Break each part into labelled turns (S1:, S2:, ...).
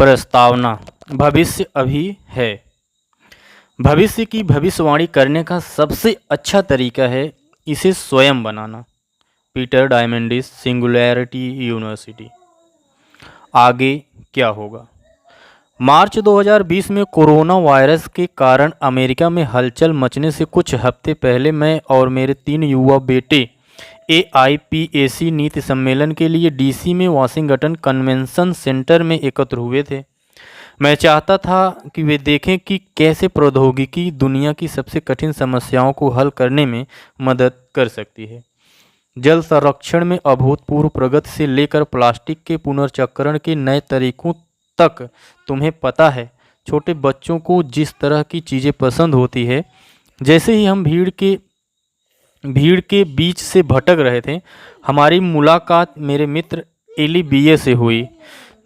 S1: प्रस्तावना। भविष्य अभी है। भविष्य की भविष्यवाणी करने का सबसे अच्छा तरीका है इसे स्वयं बनाना। Peter Diamandis, Singularity University. आगे क्या होगा? मार्च 2020 में कोरोना वायरस के कारण अमेरिका में हलचल मचने से कुछ हफ्ते पहले मैं और मेरे 3 युवा बेटे AIPAC नीति सम्मेलन के लिए DC में वाशिंगटन कन्वेंशन सेंटर में एकत्र हुए थे। मैं चाहता था कि वे देखें कि कैसे प्रौद्योगिकी दुनिया की सबसे कठिन समस्याओं को हल करने में मदद कर सकती है। जल संरक्षण में अभूतपूर्व प्रगति से लेकर प्लास्टिक के पुनर्चक्रण के नए तरीकों तक। तुम्हें पता है, छोटे बच्चों को जिस तरह की चीज़ें पसंद होती है। जैसे ही हम भीड़ के बीच से भटक रहे थे, हमारी मुलाकात मेरे मित्र एली बीए से हुई,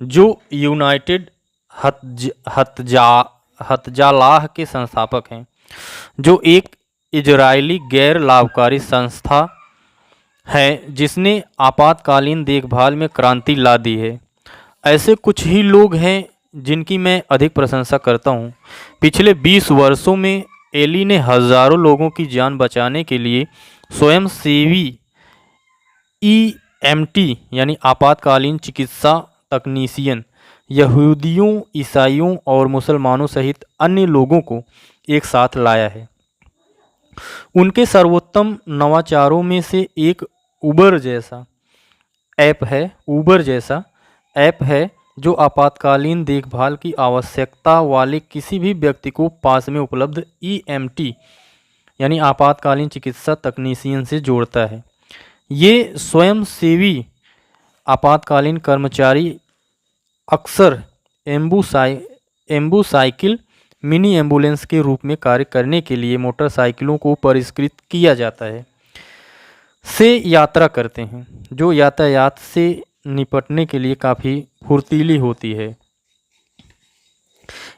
S1: जो यूनाइटेड हतजालाह के संस्थापक हैं, जो एक इजरायली गैर लाभकारी संस्था है जिसने आपातकालीन देखभाल में क्रांति ला दी है। ऐसे कुछ ही लोग हैं जिनकी मैं अधिक प्रशंसा करता हूँ। पिछले 20 वर्षों में एली ने हजारों लोगों की जान बचाने के लिए स्वयंसेवी EMT यानी आपातकालीन चिकित्सा तकनीशियन, यहूदियों, ईसाइयों और मुसलमानों सहित अन्य लोगों को एक साथ लाया है। उनके सर्वोत्तम नवाचारों में से एक उबर जैसा ऐप है जो आपातकालीन देखभाल की आवश्यकता वाले किसी भी व्यक्ति को पास में उपलब्ध EMT यानी आपातकालीन चिकित्सा तकनीशियन से जोड़ता है। ये स्वयंसेवी आपातकालीन कर्मचारी अक्सर एम्बुसाइकिल मिनी एम्बुलेंस के रूप में कार्य करने के लिए मोटरसाइकिलों को परिष्कृत किया जाता है से यात्रा करते हैं, जो यातायात से निपटने के लिए काफ़ी फुर्तीली होती है।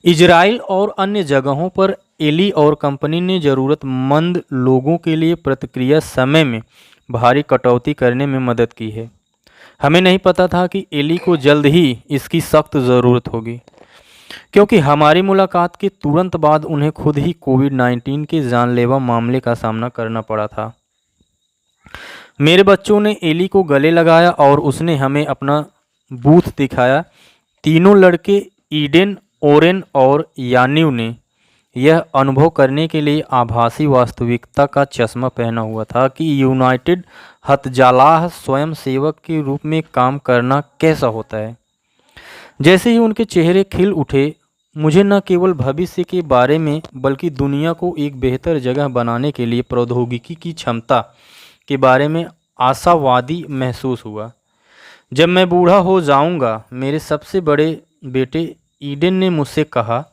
S1: इजराइल और अन्य जगहों पर एली और कंपनी ने ज़रूरतमंद लोगों के लिए प्रतिक्रिया समय में भारी कटौती करने में मदद की है। हमें नहीं पता था कि एली को जल्द ही इसकी सख्त ज़रूरत होगी, क्योंकि हमारी मुलाकात के तुरंत बाद उन्हें खुद ही कोविड-19 के जानलेवा मामले का सामना करना पड़ा था। मेरे बच्चों ने एली को गले लगाया और उसने हमें अपना बूथ दिखाया। तीनों लड़के ईडेन, ओरेन और यानीव ने यह अनुभव करने के लिए आभासी वास्तविकता का चश्मा पहना हुआ था कि यूनाइटेड हतजालाह स्वयंसेवक के रूप में काम करना कैसा होता है। जैसे ही उनके चेहरे खिल उठे, मुझे न केवल भविष्य के बारे में बल्कि दुनिया को एक बेहतर जगह बनाने के लिए प्रौद्योगिकी की क्षमता के बारे में आशावादी महसूस हुआ। जब मैं बूढ़ा हो जाऊंगा, मेरे सबसे बड़े बेटे ईडेन ने मुझसे कहा,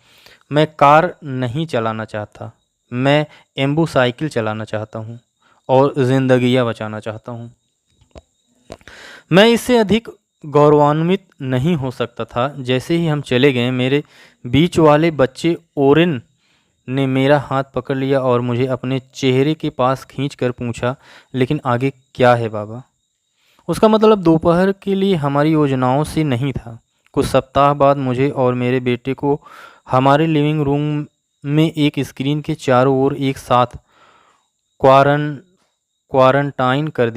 S1: मैं कार नहीं चलाना चाहता, मैं एम्बुसाइकिल चलाना चाहता हूँ और जिंदगियाँ बचाना चाहता हूँ। मैं इससे अधिक गौरवान्वित नहीं हो सकता था। जैसे ही हम चले गए, मेरे बीच वाले बच्चे ओरेन ने मेरा हाथ पकड़ लिया और मुझे अपने चेहरे के पास खींचकर पूछा, लेकिन आगे क्या है बाबा? उसका मतलब दोपहर के लिए हमारी योजनाओं से नहीं था। कुछ सप्ताह बाद मुझे और मेरे बेटे को हमारे लिविंग रूम में एक स्क्रीन के चारों ओर एक साथ क्वारंटाइन कर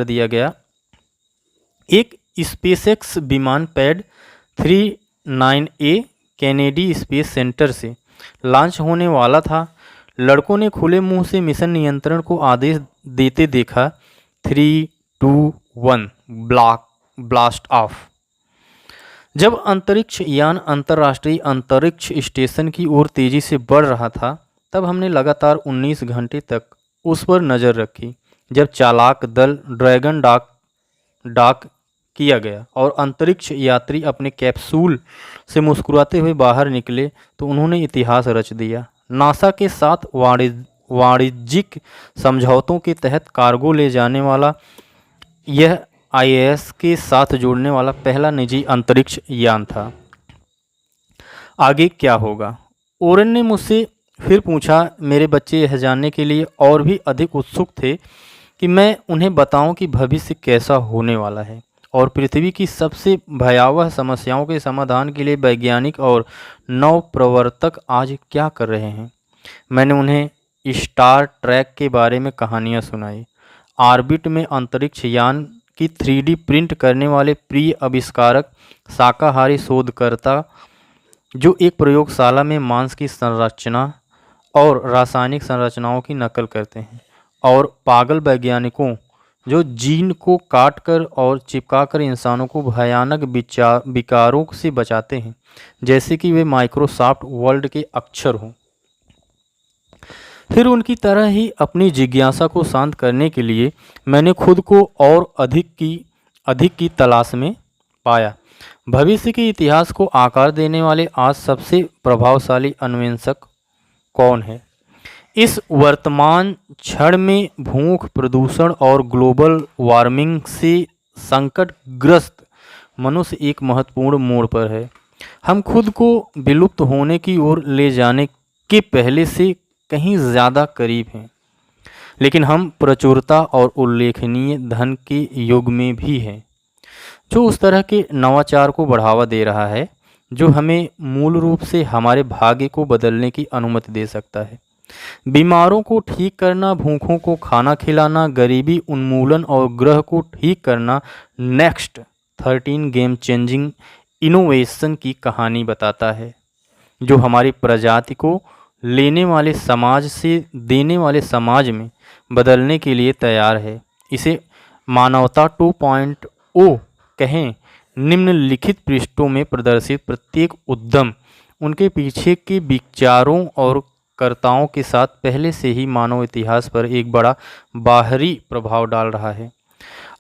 S1: दिया गया। एक स्पेसएक्स विमान pad 39A Kennedy space centre से लॉन्च होने वाला था। लड़कों ने खुले मुंह से मिशन नियंत्रण को आदेश देते देखा, 3, 2, 1 ब्लास्ट ऑफ। जब अंतरिक्ष यान अंतर्राष्ट्रीय अंतरिक्ष स्टेशन की ओर तेजी से बढ़ रहा था, तब हमने लगातार 19 घंटे तक उस पर नज़र रखी। जब चालाक दल ड्रैगन डॉक किया गया और अंतरिक्ष यात्री अपने कैप्सूल से मुस्कुराते हुए बाहर निकले, तो उन्होंने इतिहास रच दिया। नासा के साथ वाणिज्यिक समझौतों के तहत कार्गो ले जाने वाला यह ISS के साथ जोड़ने वाला पहला निजी अंतरिक्ष यान था। आगे क्या होगा? ओरेन ने मुझसे फिर पूछा। मेरे बच्चे यह जानने के लिए और भी अधिक उत्सुक थे कि मैं उन्हें बताऊं कि भविष्य कैसा होने वाला है और पृथ्वी की सबसे भयावह समस्याओं के समाधान के लिए वैज्ञानिक और नवप्रवर्तक आज क्या कर रहे हैं। मैंने उन्हें स्टार ट्रैक के बारे में कहानियाँ सुनाई, ऑर्बिट में अंतरिक्ष यान की 3D प्रिंट करने वाले प्रिय आविष्कारक, शाकाहारी शोधकर्ता जो एक प्रयोगशाला में मांस की संरचना और रासायनिक संरचनाओं की नकल करते हैं, और पागल वैज्ञानिकों जो जीन को काटकर और चिपकाकर इंसानों को भयानक विकारों से बचाते हैं, जैसे कि वे माइक्रोसॉफ्ट वर्ड के अक्षर हों। फिर उनकी तरह ही अपनी जिज्ञासा को शांत करने के लिए मैंने खुद को और अधिक की तलाश में पाया। भविष्य के इतिहास को आकार देने वाले आज सबसे प्रभावशाली अन्वेषक कौन है? इस वर्तमान क्षण में भूख, प्रदूषण और ग्लोबल वार्मिंग से संकटग्रस्त मनुष्य एक महत्वपूर्ण मोड़ पर है। हम खुद को विलुप्त होने की ओर ले जाने के पहले से कहीं ज़्यादा करीब हैं, लेकिन हम प्रचुरता और उल्लेखनीय धन के युग में भी हैं, जो उस तरह के नवाचार को बढ़ावा दे रहा है जो हमें मूल रूप से हमारे भाग्य को बदलने की अनुमति दे सकता है। बीमारों को ठीक करना, भूखों को खाना खिलाना, गरीबी उन्मूलन और ग्रह को ठीक करना नेक्स्ट 13 गेम चेंजिंग इनोवेशन की कहानी बताता है, जो हमारी प्रजाति को लेने वाले समाज से देने वाले समाज में बदलने के लिए तैयार है। इसे मानवता 2.0 कहें। निम्नलिखित पृष्ठों में प्रदर्शित प्रत्येक उद्यम उनके पीछे के विचारों और कर्ताओं के साथ पहले से ही मानव इतिहास पर एक बड़ा बाहरी प्रभाव डाल रहा है।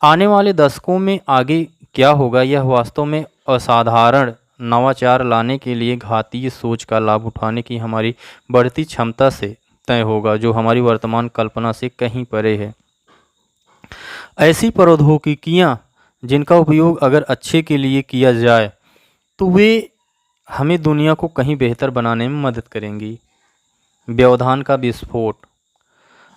S1: आने वाले दशकों में आगे क्या होगा, यह वास्तव में असाधारण नवाचार लाने के लिए घातीय सोच का लाभ उठाने की हमारी बढ़ती क्षमता से तय होगा, जो हमारी वर्तमान कल्पना से कहीं परे है। ऐसी प्रौद्योगिकियां जिनका उपयोग अगर अच्छे के लिए किया जाए तो वे हमें दुनिया को कहीं बेहतर बनाने में मदद करेंगी। व्यवधान का विस्फोट।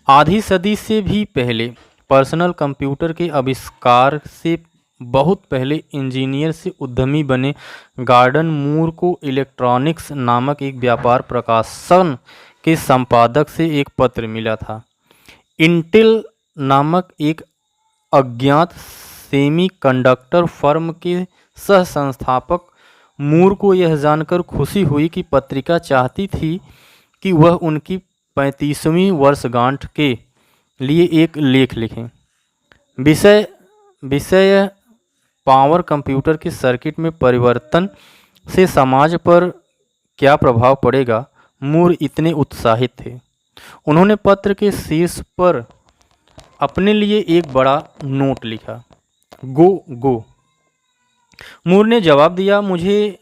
S1: आधी सदी से भी पहले पर्सनल कंप्यूटर के आविष्कार से बहुत पहले इंजीनियर से उद्यमी बने गॉर्डन मूर को इलेक्ट्रॉनिक्स नामक एक व्यापार प्रकाशन के संपादक से एक पत्र मिला था। इंटेल नामक एक अज्ञात सेमीकंडक्टर फर्म के सह संस्थापक मूर को यह जानकर खुशी हुई कि पत्रिका चाहती थी कि वह उनकी 35वीं वर्षगांठ के लिए एक लेख लिखें। विषय पावर कंप्यूटर के सर्किट में परिवर्तन से समाज पर क्या प्रभाव पड़ेगा। मूर इतने उत्साहित थे। उन्होंने पत्र के शीर्ष पर अपने लिए एक बड़ा नोट लिखा, गो गो। मूर ने जवाब दिया, मुझे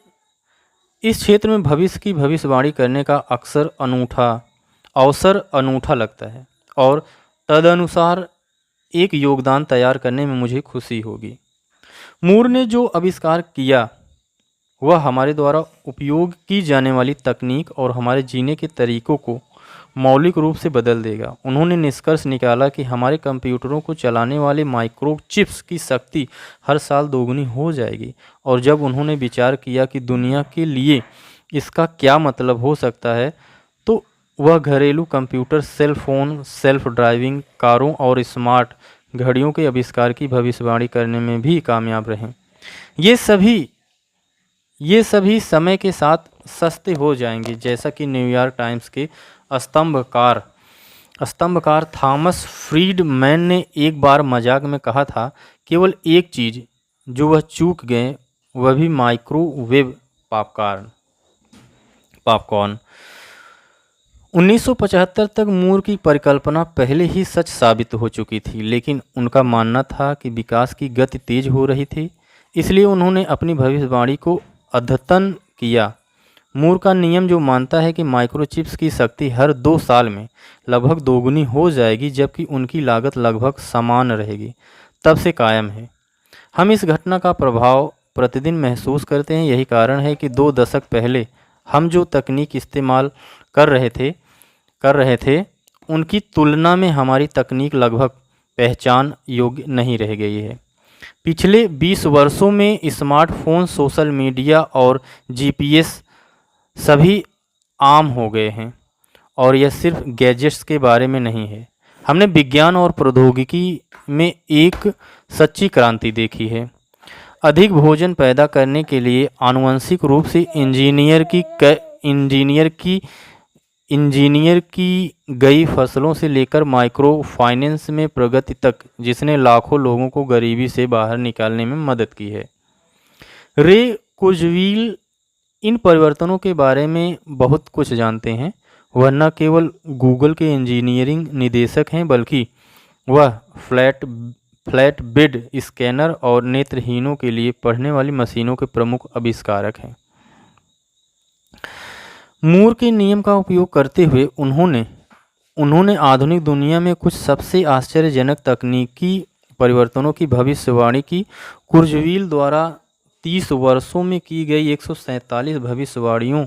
S1: इस क्षेत्र में भविष्य की भविष्यवाणी करने का अवसर अनूठा लगता है और तदनुसार एक योगदान तैयार करने में मुझे खुशी होगी। मूर ने जो आविष्कार किया वह हमारे द्वारा उपयोग की जाने वाली तकनीक और हमारे जीने के तरीकों को मौलिक रूप से बदल देगा। उन्होंने निष्कर्ष निकाला कि हमारे कंप्यूटरों को चलाने वाले माइक्रोचिप्स की शक्ति हर साल दोगुनी हो जाएगी, और जब उन्होंने विचार किया कि दुनिया के लिए इसका क्या मतलब हो सकता है, तो वह घरेलू computer, cell phone, self driving कारों और स्मार्ट घड़ियों के आविष्कार की भविष्यवाणी करने में भी कामयाब रहे। ये सभी समय के साथ सस्ते हो जाएंगे, जैसा कि न्यूयॉर्क टाइम्स के स्तंभकार थॉमस फ्रीडमैन ने एक बार मजाक में कहा था, केवल एक चीज़ जो वह चूक गए वह भी माइक्रोवेव पॉपकॉर्न। 1975 तक मूर की परिकल्पना पहले ही सच साबित हो चुकी थी, लेकिन उनका मानना था कि विकास की गति तेज हो रही थी, इसलिए उन्होंने अपनी भविष्यवाणी को अद्यतन किया। मूर का नियम जो मानता है कि माइक्रोचिप्स की शक्ति हर 2 साल में लगभग दोगुनी हो जाएगी जबकि उनकी लागत लगभग समान रहेगी, तब से कायम है। हम इस घटना का प्रभाव प्रतिदिन महसूस करते हैं। यही कारण है कि 2 दशक पहले हम जो तकनीक इस्तेमाल कर रहे थे उनकी तुलना में हमारी तकनीक लगभग पहचान योग्य नहीं रह गई है। पिछले 20 वर्षों में स्मार्टफोन, सोशल मीडिया और जीपीएस सभी आम हो गए हैं और यह सिर्फ गैजेट्स के बारे में नहीं है। हमने विज्ञान और प्रौद्योगिकी में एक सच्ची क्रांति देखी है। अधिक भोजन पैदा करने के लिए आनुवंशिक रूप से इंजीनियर की गई फसलों से लेकर माइक्रो फाइनेंस में प्रगति तक, जिसने लाखों लोगों को गरीबी से बाहर निकालने में मदद की है। रे कुर्जवील इन परिवर्तनों के बारे में बहुत कुछ जानते हैं। वह न केवल गूगल के इंजीनियरिंग निदेशक हैं, बल्कि वह फ्लैट बेड स्कैनर और नेत्रहीनों के लिए पढ़ने वाली मशीनों के प्रमुख आविष्कारक हैं। मूर के नियम का उपयोग करते हुए उन्होंने आधुनिक दुनिया में कुछ सबसे आश्चर्यजनक तकनीकी परिवर्तनों की भविष्यवाणी की। कुर्जवील द्वारा 30 वर्षों में की गई 147 भविष्यवाणियों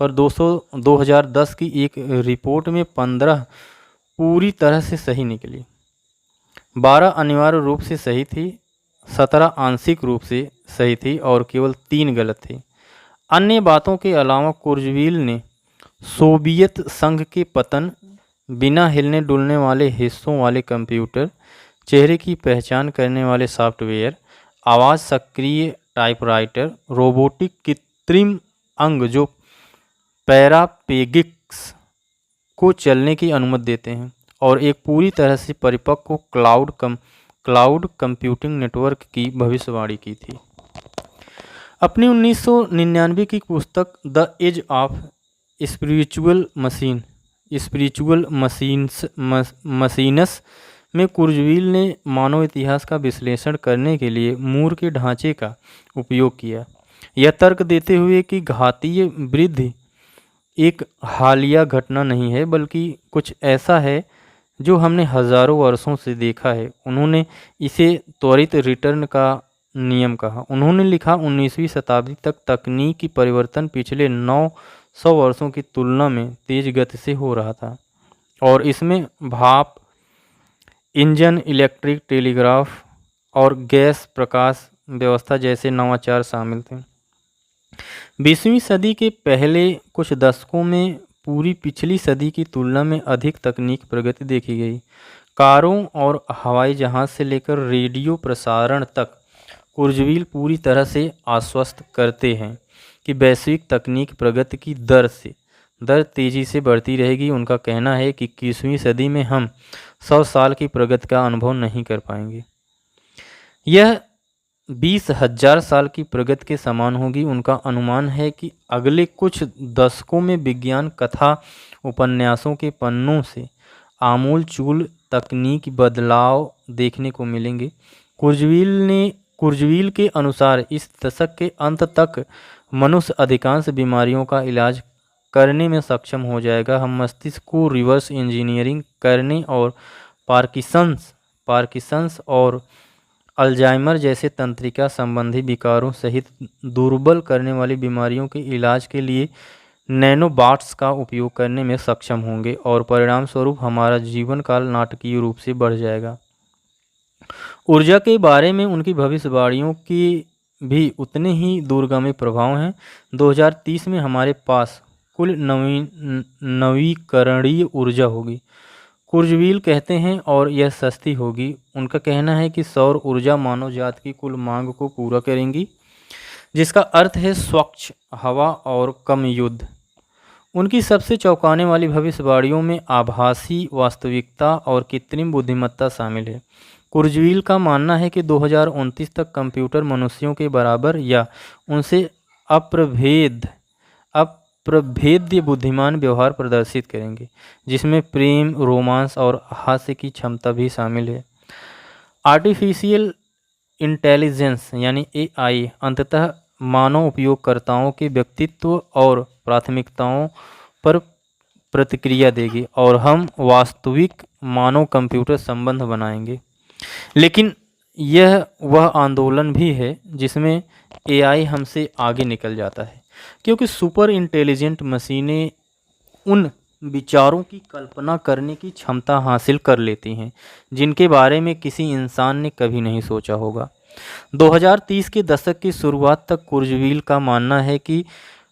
S1: पर 2010 की एक रिपोर्ट में 15 पूरी तरह से सही निकली, 12 अनिवार्य रूप से सही थी, 17 आंशिक रूप से सही थी और केवल 3 गलत थी। अन्य बातों के अलावा कुर्जवील ने सोवियत संघ के पतन, बिना हिलने डुलने वाले हिस्सों वाले कंप्यूटर, चेहरे की पहचान करने वाले सॉफ्टवेयर, आवाज़ सक्रिय टाइपराइटर, रोबोटिक कृत्रिम अंग जो पैरापेगिक्स को चलने की अनुमति देते हैं और एक पूरी तरह से परिपक्व क्लाउड कंप्यूटिंग नेटवर्क की भविष्यवाणी की थी। अपनी 1999 की पुस्तक the age of spiritual machines में कुर्जवील ने मानव इतिहास का विश्लेषण करने के लिए मूर के ढांचे का उपयोग किया, यह तर्क देते हुए कि घातीय वृद्धि एक हालिया घटना नहीं है, बल्कि कुछ ऐसा है जो हमने हजारों वर्षों से देखा है। उन्होंने इसे त्वरित रिटर्न का नियम कहा। उन्होंने लिखा, 19वीं शताब्दी तक तकनीकी परिवर्तन पिछले 900 वर्षों की तुलना में तेज गति से हो रहा था और इसमें भाप इंजन, इलेक्ट्रिक टेलीग्राफ और गैस प्रकाश व्यवस्था जैसे नवाचार शामिल थे। 20वीं सदी के पहले कुछ दशकों में पूरी पिछली सदी की तुलना में अधिक तकनीक प्रगति देखी गई। कारों और हवाई जहाज़ से लेकर रेडियो प्रसारण तक कुर्जवील पूरी तरह से आश्वस्त करते हैं कि वैश्विक तकनीक प्रगति की दर तेज़ी से बढ़ती रहेगी। उनका कहना है कि 21वीं सदी में हम 100 साल की प्रगति का अनुभव नहीं कर पाएंगे, यह 20,000 साल की प्रगति के समान होगी। उनका अनुमान है कि अगले कुछ दशकों में विज्ञान कथा उपन्यासों के पन्नों से आमूल-चूल तकनीकी बदलाव देखने को मिलेंगे। कुर्जवील के अनुसार इस दशक के अंत तक मनुष्य अधिकांश बीमारियों का इलाज करने में सक्षम हो जाएगा। हम मस्तिष्क को रिवर्स इंजीनियरिंग करने और पार्किंसंस और अल्जाइमर जैसे तंत्रिका संबंधी विकारों सहित दुर्बल करने वाली बीमारियों के इलाज के लिए नैनोबॉट्स का उपयोग करने में सक्षम होंगे और परिणाम स्वरूप हमारा जीवन काल नाटकीय रूप से बढ़ जाएगा। ऊर्जा के बारे में उनकी भविष्यवाणियों के भी उतने ही दूरगामी प्रभाव हैं। 2030 में हमारे पास कुल नवीकरणीय ऊर्जा होगी, कुर्जवील कहते हैं, और यह सस्ती होगी। उनका कहना है कि सौर ऊर्जा मानव जाति की कुल मांग को पूरा करेंगी, जिसका अर्थ है स्वच्छ हवा और कम युद्ध। उनकी सबसे चौंकाने वाली भविष्यवाणियों में आभासी वास्तविकता और कृत्रिम बुद्धिमत्ता शामिल है। कुर्जवील का मानना है कि 2029 तक कंप्यूटर मनुष्यों के बराबर या उनसे अप्रभेद्य बुद्धिमान व्यवहार प्रदर्शित करेंगे, जिसमें प्रेम, रोमांस और हास्य की क्षमता भी शामिल है। आर्टिफिशियल इंटेलिजेंस यानी AI अंततः मानव उपयोगकर्ताओं के व्यक्तित्व और प्राथमिकताओं पर प्रतिक्रिया देगी और हम वास्तविक मानव कंप्यूटर संबंध बनाएंगे। लेकिन यह वह आंदोलन भी है जिसमें AI हमसे आगे निकल जाता है, क्योंकि सुपर इंटेलिजेंट मशीनें उन विचारों की कल्पना करने की क्षमता हासिल कर लेती हैं जिनके बारे में किसी इंसान ने कभी नहीं सोचा होगा। 2030 के दशक की शुरुआत तक कुर्जवील का मानना है कि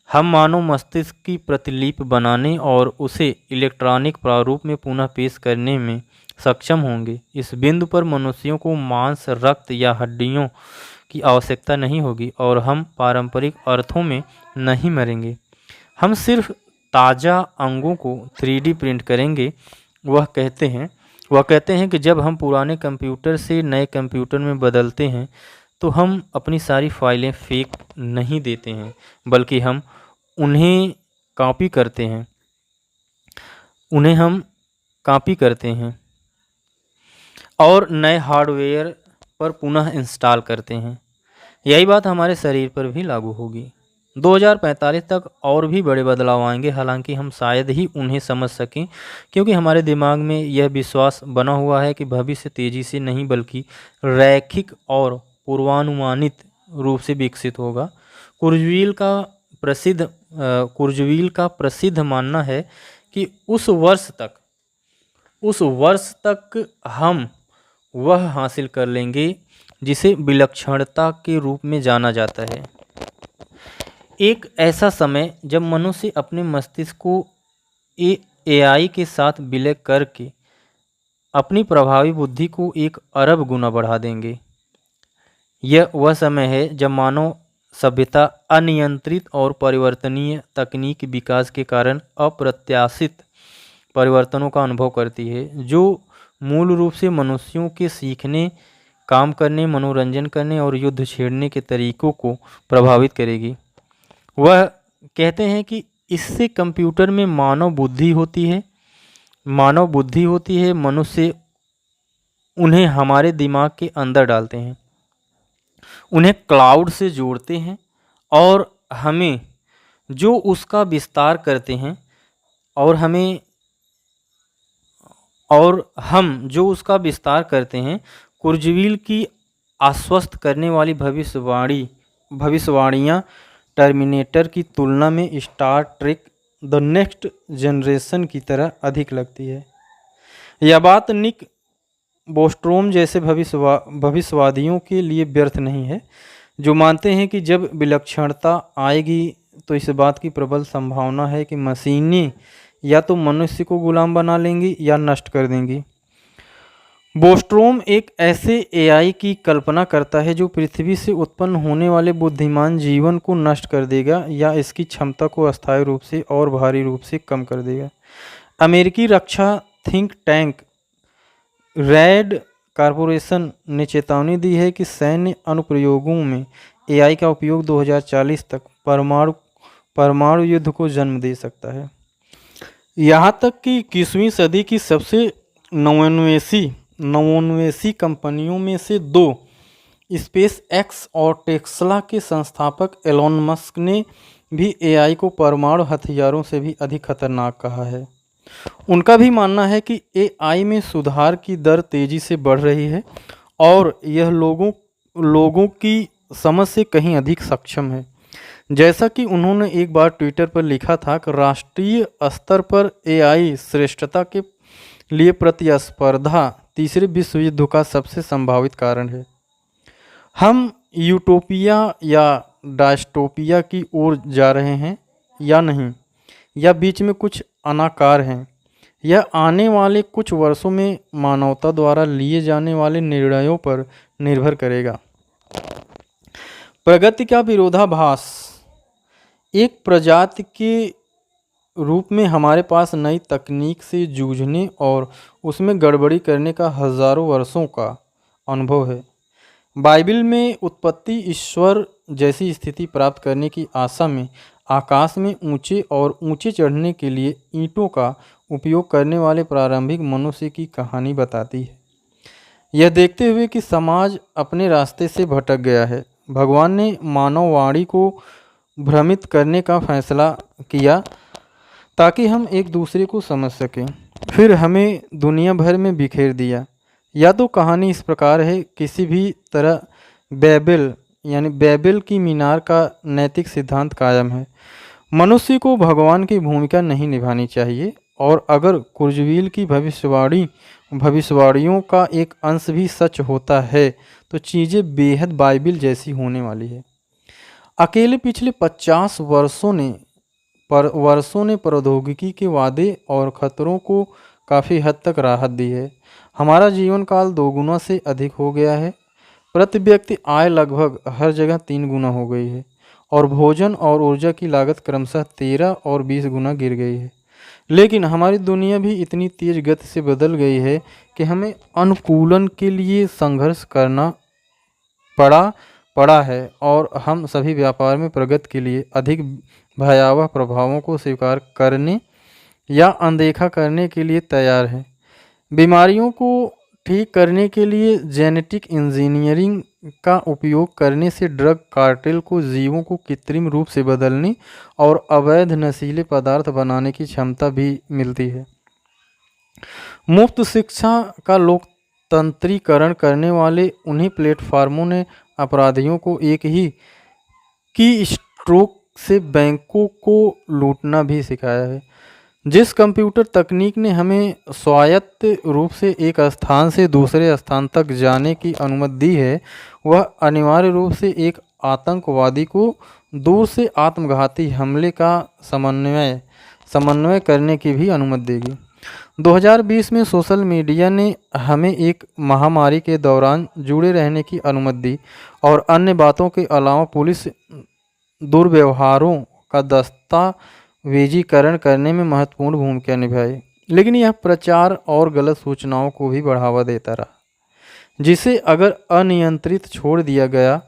S1: हम मानव मस्तिष्क की प्रतिलिपि बनाने और उसे इलेक्ट्रॉनिक प्रारूप में पुनः पेश करने में सक्षम होंगे। इस बिंदु पर मनुष्यों को मांस, रक्त या हड्डियों की आवश्यकता नहीं होगी और हम पारंपरिक अर्थों में नहीं मरेंगे। हम सिर्फ ताज़ा अंगों को 3D प्रिंट करेंगे। वह कहते हैं कि जब हम पुराने कंप्यूटर से नए कंप्यूटर में बदलते हैं तो हम अपनी सारी फाइलें फेंक नहीं देते हैं, बल्कि हम उन्हें कॉपी करते हैं और नए हार्डवेयर पर पुनः इंस्टॉल करते हैं। यही बात हमारे शरीर पर भी लागू होगी। 2045 तक और भी बड़े बदलाव आएंगे, हालांकि हम शायद ही उन्हें समझ सकें, क्योंकि हमारे दिमाग में यह विश्वास बना हुआ है कि भविष्य तेजी से नहीं बल्कि रैखिक और पूर्वानुमानित रूप से विकसित होगा। कुर्जवील का प्रसिद्ध मानना है कि उस वर्ष तक हम वह हासिल कर लेंगे जिसे विलक्षणता के रूप में जाना जाता है। एक ऐसा समय जब मनुष्य अपने मस्तिष्क को AI के साथ विलय करके अपनी प्रभावी बुद्धि को 1 अरब गुना बढ़ा देंगे। यह वह समय है जब मानव सभ्यता अनियंत्रित और परिवर्तनीय तकनीक विकास के कारण अप्रत्याशित परिवर्तनों का अनुभव करती है, जो मूल रूप से मनुष्यों के सीखने, काम करने, मनोरंजन करने और युद्ध छेड़ने के तरीकों को प्रभावित करेगी। वह कहते हैं कि इससे कंप्यूटर में मानव बुद्धि होती है। मनुष्य उन्हें हमारे दिमाग के अंदर डालते हैं, उन्हें क्लाउड से जोड़ते हैं और हम जो उसका विस्तार करते हैं कुर्जवील की आश्वस्त करने वाली भविष्यवाणियाँ टर्मिनेटर की तुलना में Star Trek the next generation की तरह अधिक लगती है। यह बात निक बोस्ट्रोम जैसे भविष्यवादियों के लिए व्यर्थ नहीं है, जो मानते हैं कि जब विलक्षणता आएगी तो इस बात की प्रबल संभावना है कि मशीनें या तो मनुष्य को गुलाम बना लेंगी या नष्ट कर देंगी। बोस्ट्रोम एक ऐसे AI की कल्पना करता है जो पृथ्वी से उत्पन्न होने वाले बुद्धिमान जीवन को नष्ट कर देगा या इसकी क्षमता को अस्थायी रूप से और भारी रूप से कम कर देगा। अमेरिकी रक्षा थिंक टैंक रैड कॉर्पोरेशन ने चेतावनी दी है कि सैन्य अनुप्रयोगों में AI का उपयोग 2040 तक परमाणु युद्ध को जन्म दे सकता है। यहाँ तक कि 21वीं सदी की सबसे नवोन्मेषी कंपनियों में से 2 स्पेस एक्स और टेस्ला के संस्थापक एलोन मस्क ने भी AI को परमाणु हथियारों से भी अधिक खतरनाक कहा है। उनका भी मानना है कि AI में सुधार की दर तेजी से बढ़ रही है और यह लोगों की समझ से कहीं अधिक सक्षम है। जैसा कि उन्होंने एक बार ट्विटर पर लिखा था कि राष्ट्रीय स्तर पर AI श्रेष्ठता के लिए प्रतिस्पर्धा तीसरे विश्व युद्ध का सबसे संभावित कारण है। हम यूटोपिया या डायस्टोपिया की ओर जा रहे हैं या नहीं, या बीच में कुछ अनाकार हैं। यह आने वाले कुछ वर्षों में मानवता द्वारा लिए जाने वाले निर्णयों पर निर्भर करेगा। प्रगति का विरोधाभास। एक प्रजाति के रूप में हमारे पास नई तकनीक से जूझने और उसमें गड़बड़ी करने का हजारों वर्षों का अनुभव है। बाइबल में उत्पत्ति ईश्वर जैसी स्थिति प्राप्त करने की आशा में आकाश में ऊंचे चढ़ने के लिए ईंटों का उपयोग करने वाले प्रारंभिक मनुष्य की कहानी बताती है। यह देखते हुए कि समाज अपने रास्ते से भटक गया है, भगवान ने मानववाणी को भ्रमित करने का फैसला किया ताकि हम एक दूसरे को समझ सकें। फिर हमें दुनिया भर में बिखेर दिया। या तो कहानी इस प्रकार है, किसी भी तरह बेबेल की मीनार का नैतिक सिद्धांत कायम है। मनुष्य को भगवान की भूमिका नहीं निभानी चाहिए और अगर कुर्जवील की भविष्यवाणियों का एक अंश भी सच होता है तो चीज़ें बेहद बाइबिल जैसी होने वाली है। अकेले पिछले 50 वर्षों ने प्रौद्योगिकी के वादे और खतरों को काफ़ी हद तक राहत दी है। हमारा जीवन काल 2 गुना से अधिक हो गया है। प्रति व्यक्ति आय लगभग हर जगह 3 गुना हो गई है और भोजन और ऊर्जा की लागत क्रमशः 13 और 20 गुना गिर गई है। लेकिन हमारी दुनिया भी इतनी तेज गति से बदल गई है कि हमें अनुकूलन के लिए संघर्ष करना पड़ा है और हम सभी व्यापार में प्रगति के लिए अधिक भयावह प्रभावों को स्वीकार करने या अनदेखा करने के लिए तैयार हैं। बीमारियों को ठीक करने के लिए जेनेटिक इंजीनियरिंग का उपयोग करने से ड्रग कार्टेल को जीवों को कृत्रिम रूप से बदलने और अवैध नशीले पदार्थ बनाने की क्षमता भी मिलती है। मुफ्त शिक्षा का लोकतंत्रीकरण करने वाले उन्हीं प्लेटफार्मों ने अपराधियों को एक ही की स्ट्रोक से बैंकों को लूटना भी सिखाया है। जिस कंप्यूटर तकनीक ने हमें स्वायत्त रूप से एक स्थान से दूसरे स्थान तक जाने की अनुमति दी है, वह अनिवार्य रूप से एक आतंकवादी को दूर से आत्मघाती हमले का समन्वय करने की भी अनुमति देगी। 2020 में सोशल मीडिया ने हमें एक महामारी के दौरान जुड़े रहने की अनुमति दी और अन्य बातों के अलावा पुलिस दुर्व्यवहारों का दस्तावेजीकरण करने में महत्वपूर्ण भूमिका निभाई। लेकिन यह प्रचार और गलत सूचनाओं को भी बढ़ावा देता रहा, जिसे अगर अनियंत्रित छोड़ दिया गया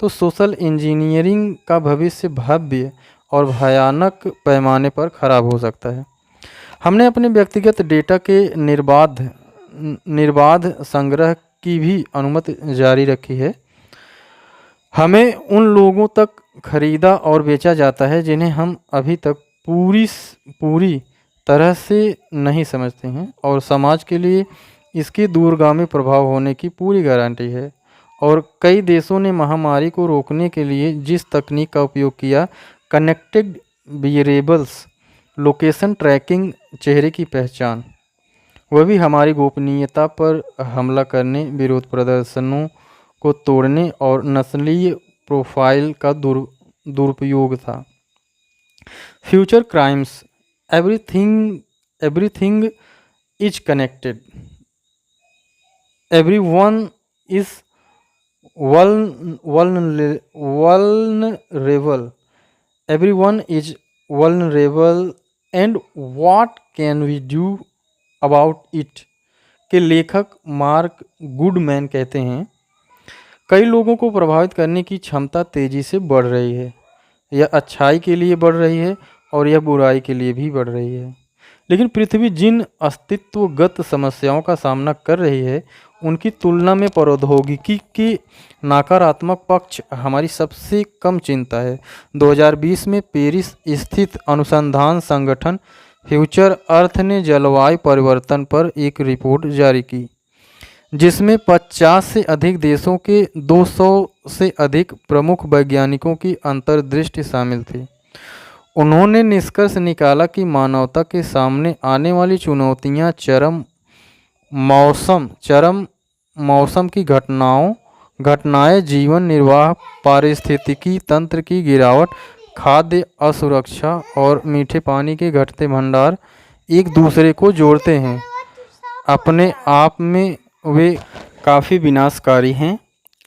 S1: तो सोशल इंजीनियरिंग का भविष्य भव्य और भयानक पैमाने पर खराब हो सकता है। हमने अपने व्यक्तिगत डेटा के निर्बाध संग्रह की भी अनुमति जारी रखी है। हमें उन लोगों तक खरीदा और बेचा जाता है जिन्हें हम अभी तक पूरी तरह से नहीं समझते हैं और समाज के लिए इसके दूरगामी प्रभाव होने की पूरी गारंटी है। और कई देशों ने महामारी को रोकने के लिए जिस तकनीक का उपयोग किया, कनेक्टेड वेरिएबल्स, लोकेशन ट्रैकिंग, चेहरे की पहचान, वह भी हमारी गोपनीयता पर हमला करने, विरोध प्रदर्शनों को तोड़ने और नस्लीय प्रोफाइल का दुरुपयोग था। Future crimes, everything is connected, everyone is vulnerable, everyone is vulnerable and what can we do about it के लेखक मार्क गुडमैन कहते हैं, कई लोगों को प्रभावित करने की क्षमता तेजी से बढ़ रही है। यह अच्छाई के लिए बढ़ रही है और यह बुराई के लिए भी बढ़ रही है। लेकिन पृथ्वी जिन अस्तित्वगत समस्याओं का सामना कर रही है उनकी तुलना में प्रौद्योगिकी के नकारात्मक पक्ष हमारी सबसे कम चिंता है। 2020 में पेरिस स्थित अनुसंधान संगठन फ्यूचर अर्थ ने जलवायु परिवर्तन पर एक रिपोर्ट जारी की, जिसमें 50 से अधिक देशों के 200 से अधिक प्रमुख वैज्ञानिकों की अंतर्दृष्टि शामिल थी। उन्होंने निष्कर्ष निकाला कि मानवता के सामने आने वाली चुनौतियां चरम मौसम की घटनाएं, जीवन निर्वाह, पारिस्थितिकी तंत्र की गिरावट, खाद्य असुरक्षा और मीठे पानी के घटते भंडार एक दूसरे को जोड़ते हैं। अपने आप में वे काफ़ी विनाशकारी हैं,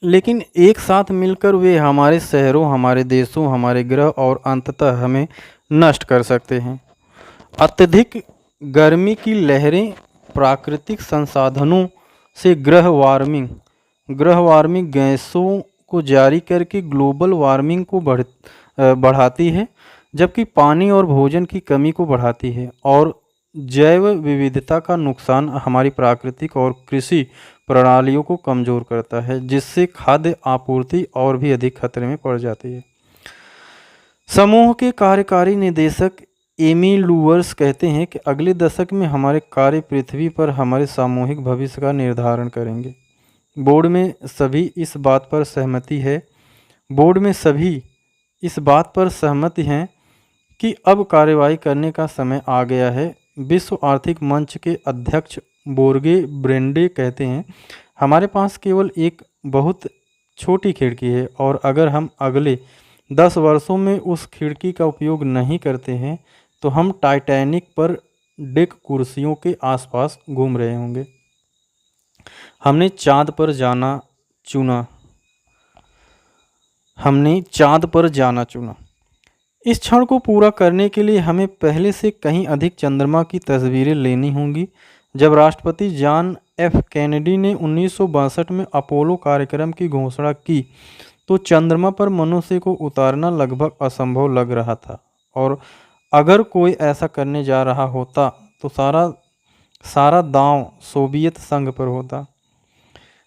S1: लेकिन एक साथ मिलकर वे हमारे शहरों, हमारे देशों, हमारे ग्रह और अंततः हमें नष्ट कर सकते हैं। अत्यधिक गर्मी की लहरें, प्राकृतिक संसाधनों से ग्रह वार्मिंग गैसों को जारी करके ग्लोबल वार्मिंग को बढ़ाती है, जबकि पानी और भोजन की कमी को बढ़ाती है और जैव विविधता का नुकसान हमारी प्राकृतिक और कृषि प्रणालियों को कमज़ोर करता है, जिससे खाद्य आपूर्ति और भी अधिक खतरे में पड़ जाती है। समूह के कार्यकारी निदेशक एमी लुवर्स कहते हैं कि अगले दशक में हमारे कार्य पृथ्वी पर हमारे सामूहिक भविष्य का निर्धारण करेंगे। बोर्ड में सभी इस बात पर सहमति हैं कि अब कार्रवाई करने का समय आ गया है। विश्व आर्थिक मंच के अध्यक्ष बोर्गे ब्रेंडे कहते हैं, हमारे पास केवल एक बहुत छोटी खिड़की है और अगर हम अगले 10 वर्षों में उस खिड़की का उपयोग नहीं करते हैं तो हम टाइटैनिक पर डेक कुर्सियों के आसपास घूम रहे होंगे। हमने चांद पर जाना चुना। इस क्षण को पूरा करने के लिए हमें पहले से कहीं अधिक चंद्रमा की तस्वीरें लेनी होंगी। जब राष्ट्रपति जॉन एफ कैनेडी ने 1962 में अपोलो कार्यक्रम की घोषणा की तो चंद्रमा पर मनुष्य को उतारना लगभग असंभव लग रहा था और अगर कोई ऐसा करने जा रहा होता तो सारा दांव सोवियत संघ पर होता,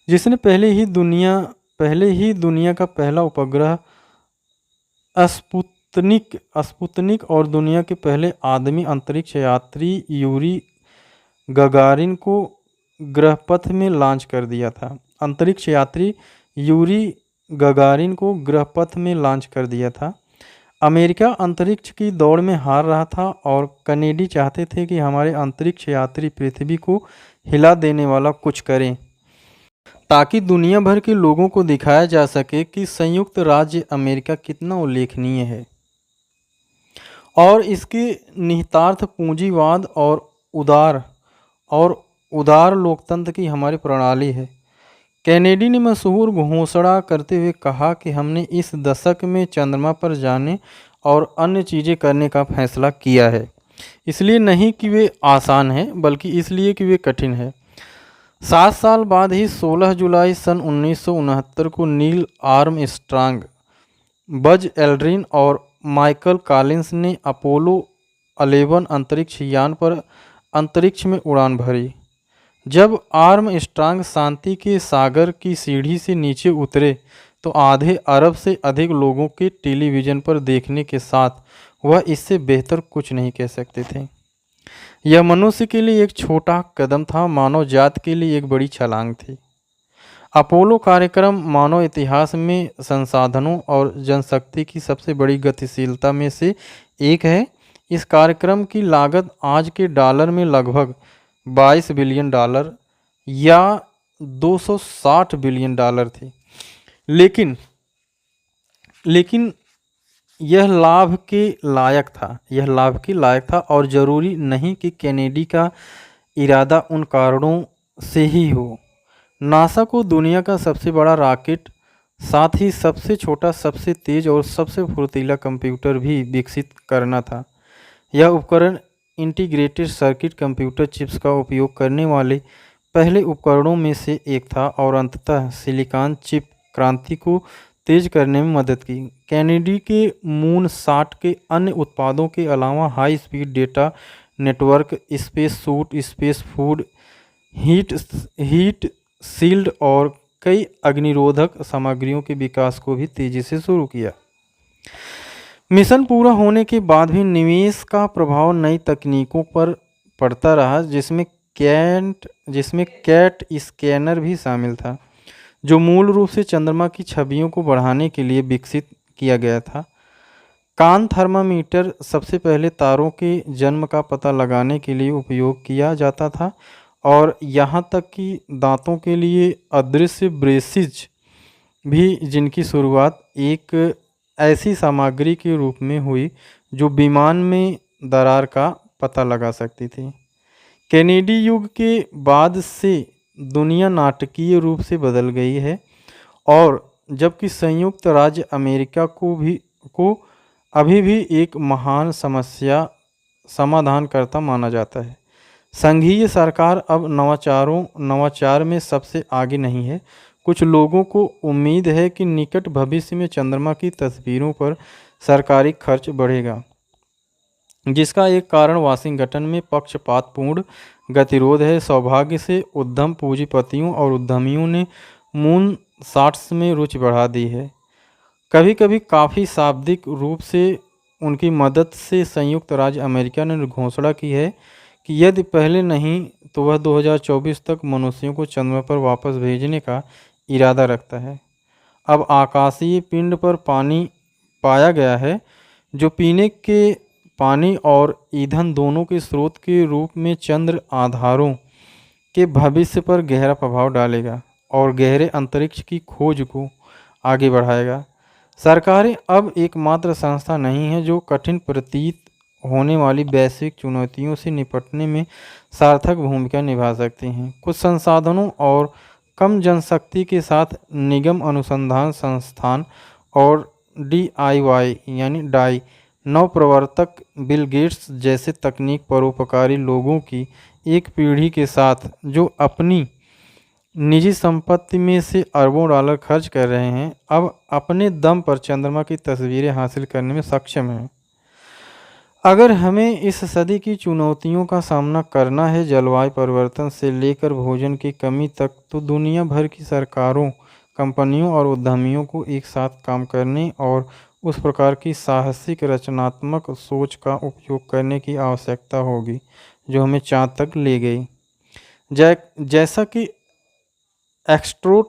S1: जिसने पहले ही दुनिया का पहला उपग्रह स्पुतनिक और दुनिया के पहले आदमी अंतरिक्ष यात्री यूरी गगारिन को ग्रहपथ में लॉन्च कर दिया था। अंतरिक्ष यात्री यूरी गगारिन को ग्रहपथ में लॉन्च कर दिया था। अमेरिका अंतरिक्ष की दौड़ में हार रहा था और कनेडी चाहते थे कि हमारे अंतरिक्ष यात्री पृथ्वी को हिला देने वाला कुछ करें ताकि दुनिया भर के लोगों को दिखाया जा सके कि संयुक्त राज्य अमेरिका कितना उल्लेखनीय है और इसके निहितार्थ पूंजीवाद और उदार लोकतंत्र की हमारी प्रणाली है। कैनेडी ने मशहूर घोषणा करते हुए कहा कि हमने इस दशक में चंद्रमा पर जाने और अन्य चीज़ें करने का फैसला किया है, इसलिए नहीं कि वे आसान हैं बल्कि इसलिए कि वे कठिन है। 7 साल बाद ही 16 जुलाई सन 1969 को नील आर्मस्ट्रांग, बज एल्ड्रिन और माइकल कॉलिंस ने अपोलो 11 अंतरिक्ष यान पर अंतरिक्ष में उड़ान भरी। जब आर्मस्ट्रांग शांति के सागर की सीढ़ी से नीचे उतरे तो आधे अरब से अधिक लोगों के टेलीविज़न पर देखने के साथ वह इससे बेहतर कुछ नहीं कह सकते थे। यह मनुष्य के लिए एक छोटा कदम था, मानव जाति के लिए एक बड़ी छलांग थी। अपोलो कार्यक्रम मानव इतिहास में संसाधनों और जनशक्ति की सबसे बड़ी गतिशीलता में से एक है। इस कार्यक्रम की लागत आज के डॉलर में लगभग $22 बिलियन या $260 बिलियन थी, लेकिन यह लाभ के लायक था और ज़रूरी नहीं कि कैनेडी का इरादा उन कारणों से ही हो। नासा को दुनिया का सबसे बड़ा रॉकेट, साथ ही सबसे छोटा, सबसे तेज़ और सबसे फुर्तीला कंप्यूटर भी विकसित करना था। यह उपकरण इंटीग्रेटेड सर्किट कंप्यूटर चिप्स का उपयोग करने वाले पहले उपकरणों में से एक था और अंततः सिलिकॉन चिप क्रांति को तेज करने में मदद की। कैनेडी के मून शॉट के अन्य उत्पादों के अलावा high speed data network, space suit, space food, heat shield और कई अग्निरोधक सामग्रियों के विकास को भी तेजी से शुरू किया। मिशन पूरा होने के बाद भी निवेश का प्रभाव नई तकनीकों पर पड़ता रहा, जिसमें कैट स्कैनर भी शामिल था, जो मूल रूप से चंद्रमा की छवियों को बढ़ाने के लिए विकसित किया गया था। कान थर्मामीटर सबसे पहले तारों के जन्म का पता लगाने के लिए उपयोग किया जाता था और यहाँ तक कि दांतों के लिए अदृश्य ब्रेसिज भी, जिनकी शुरुआत एक ऐसी सामग्री के रूप में हुई जो विमान में दरार का पता लगा सकती थी। कैनेडी युग के बाद से दुनिया नाटकीय रूप से बदल गई है और जबकि संयुक्त राज्य अमेरिका को अभी भी एक महान समस्या समाधानकर्ता माना जाता है। संघीय सरकार अब नवाचार में सबसे आगे नहीं है। कुछ लोगों को उम्मीद है कि निकट भविष्य में चंद्रमा की तस्वीरों पर सरकारी खर्च बढ़ेगा, जिसका एक कारण वाशिंगटन में पक्षपातपूर्ण गतिरोध है। सौभाग्य से उद्यम पूंजीपतियों और उद्यमियों ने मून शॉट्स में रुचि बढ़ा दी है। कभी कभी काफ़ी शाब्दिक रूप से उनकी मदद से संयुक्त राज्य अमेरिका ने घोषणा की है कि यदि पहले नहीं तो वह 2024 तक मनुष्यों को चंद्रमा पर वापस भेजने का इरादा रखता है। अब आकाशीय पिंड पर पानी पाया गया है जो पीने के पानी और ईंधन दोनों के स्रोत के रूप में चंद्र आधारों के भविष्य पर गहरा प्रभाव डालेगा और गहरे अंतरिक्ष की खोज को आगे बढ़ाएगा। सरकारें अब एकमात्र संस्था नहीं है जो कठिन प्रतीत होने वाली वैश्विक चुनौतियों से निपटने में सार्थक भूमिका निभा सकती हैं। कुछ संसाधनों और कम जनशक्ति के साथ निगम, अनुसंधान संस्थान और DIY यानी डाई नवप्रवर्तक बिल गेट्स जैसे तकनीक परोपकारी लोगों की एक पीढ़ी के साथ जो अपनी निजी संपत्ति में से अरबों डॉलर खर्च कर रहे हैं, अब अपने दम पर चंद्रमा की तस्वीरें हासिल करने में सक्षम हैं। अगर हमें इस सदी की चुनौतियों का सामना करना है, जलवायु परिवर्तन से लेकर भोजन की कमी तक, तो दुनिया भर की सरकारों, कंपनियों और उद्यमियों को एक साथ काम करने और उस प्रकार की साहसिक रचनात्मक सोच का उपयोग करने की आवश्यकता होगी जो हमें चाँद तक ले गई। जैसा कि एक्स्ट्रो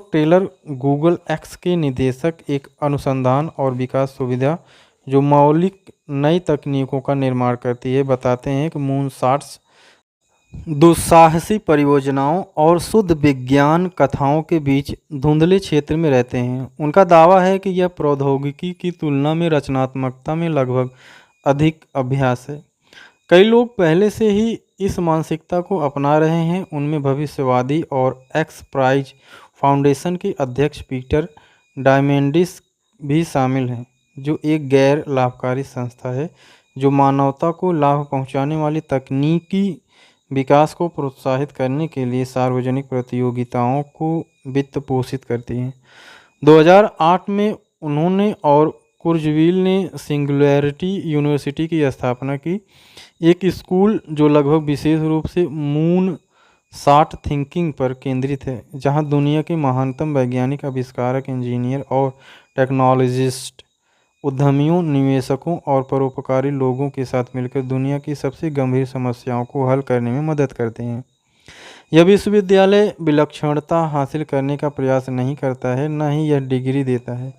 S1: टेलर गूगल एक्स के निदेशक, एक अनुसंधान और विकास सुविधा जो मौलिक नई तकनीकों का निर्माण करती है, बताते हैं कि मूनशॉट्स दुस्साहसी परियोजनाओं और शुद्ध विज्ञान कथाओं के बीच धुंधले क्षेत्र में रहते हैं। उनका दावा है कि यह प्रौद्योगिकी की तुलना में रचनात्मकता में लगभग अधिक अभ्यास है। कई लोग पहले से ही इस मानसिकता को अपना रहे हैं। उनमें भविष्यवादी और एक्स प्राइज फाउंडेशन के अध्यक्ष पीटर डायमेंडिस भी शामिल हैं, जो एक गैर लाभकारी संस्था है जो मानवता को लाभ पहुंचाने वाली तकनीकी विकास को प्रोत्साहित करने के लिए सार्वजनिक प्रतियोगिताओं को वित्त पोषित करती है। 2008 में उन्होंने और कुर्जवील ने सिंगुलैरिटी यूनिवर्सिटी की स्थापना की, एक स्कूल जो लगभग विशेष रूप से मून शॉट थिंकिंग पर केंद्रित है, जहां दुनिया के महानतम वैज्ञानिक, आविष्कारक, इंजीनियर और टेक्नोलॉजिस्ट उद्यमियों, निवेशकों और परोपकारी लोगों के साथ मिलकर दुनिया की सबसे गंभीर समस्याओं को हल करने में मदद करते हैं। यह विश्वविद्यालय विलक्षणता हासिल करने का प्रयास नहीं करता है, न ही यह डिग्री देता है।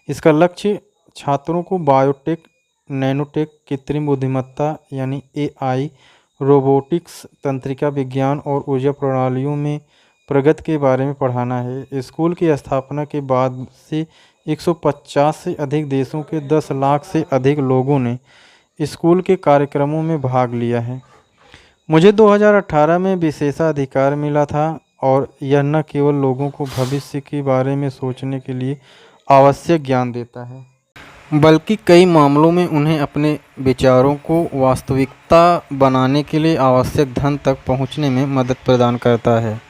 S1: इसका लक्ष्य छात्रों को बायोटेक, नैनोटेक, कृत्रिम बुद्धिमत्ता यानी AI, रोबोटिक्स, तंत्रिका विज्ञान और ऊर्जा प्रणालियों में प्रगति के बारे में पढ़ाना है। स्कूल की स्थापना के बाद से 150 से अधिक देशों के 10 लाख से अधिक लोगों ने स्कूल के कार्यक्रमों में भाग लिया है। मुझे 2018 में विशेषाधिकार मिला था और यह न केवल लोगों को भविष्य के बारे में सोचने के लिए आवश्यक ज्ञान देता है, बल्कि कई मामलों में उन्हें अपने विचारों को वास्तविकता बनाने के लिए आवश्यक धन तक पहुंचने में मदद प्रदान करता है।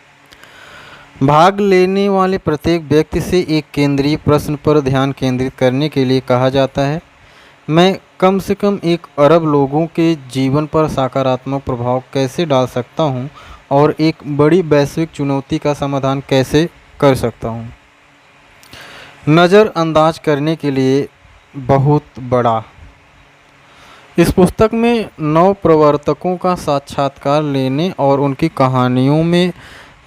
S1: भाग लेने वाले प्रत्येक व्यक्ति से एक केंद्रीय प्रश्न पर ध्यान केंद्रित करने के लिए कहा जाता है, मैं कम से कम 1 अरब लोगों के जीवन पर सकारात्मक प्रभाव कैसे डाल सकता हूं और एक बड़ी वैश्विक चुनौती का समाधान कैसे कर सकता हूं। नज़रअंदाज करने के लिए बहुत बड़ा। इस पुस्तक में नवप्रवर्तकों का साक्षात्कार लेने और उनकी कहानियों में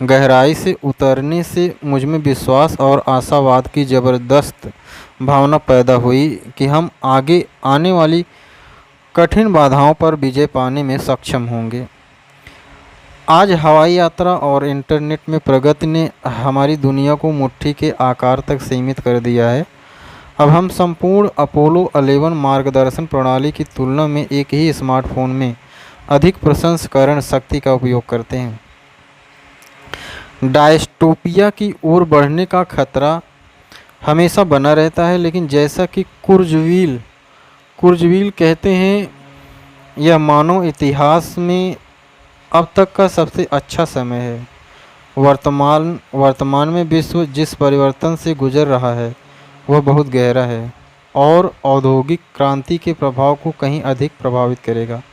S1: गहराई से उतरने से मुझमें विश्वास और आशावाद की ज़बरदस्त भावना पैदा हुई कि हम आगे आने वाली कठिन बाधाओं पर विजय पाने में सक्षम होंगे। आज हवाई यात्रा और इंटरनेट में प्रगति ने हमारी दुनिया को मुट्ठी के आकार तक सीमित कर दिया है। अब हम संपूर्ण अपोलो 11 मार्गदर्शन प्रणाली की तुलना में एक ही स्मार्टफोन में अधिक प्रसंस्करण शक्ति का उपयोग करते हैं। डायस्टोपिया की ओर बढ़ने का खतरा हमेशा बना रहता है, लेकिन जैसा कि कुर्जवील कहते हैं, यह मानव इतिहास में अब तक का सबसे अच्छा समय है। वर्तमान में विश्व जिस परिवर्तन से गुजर रहा है वह बहुत गहरा है और औद्योगिक क्रांति के प्रभाव को कहीं अधिक प्रभावित करेगा।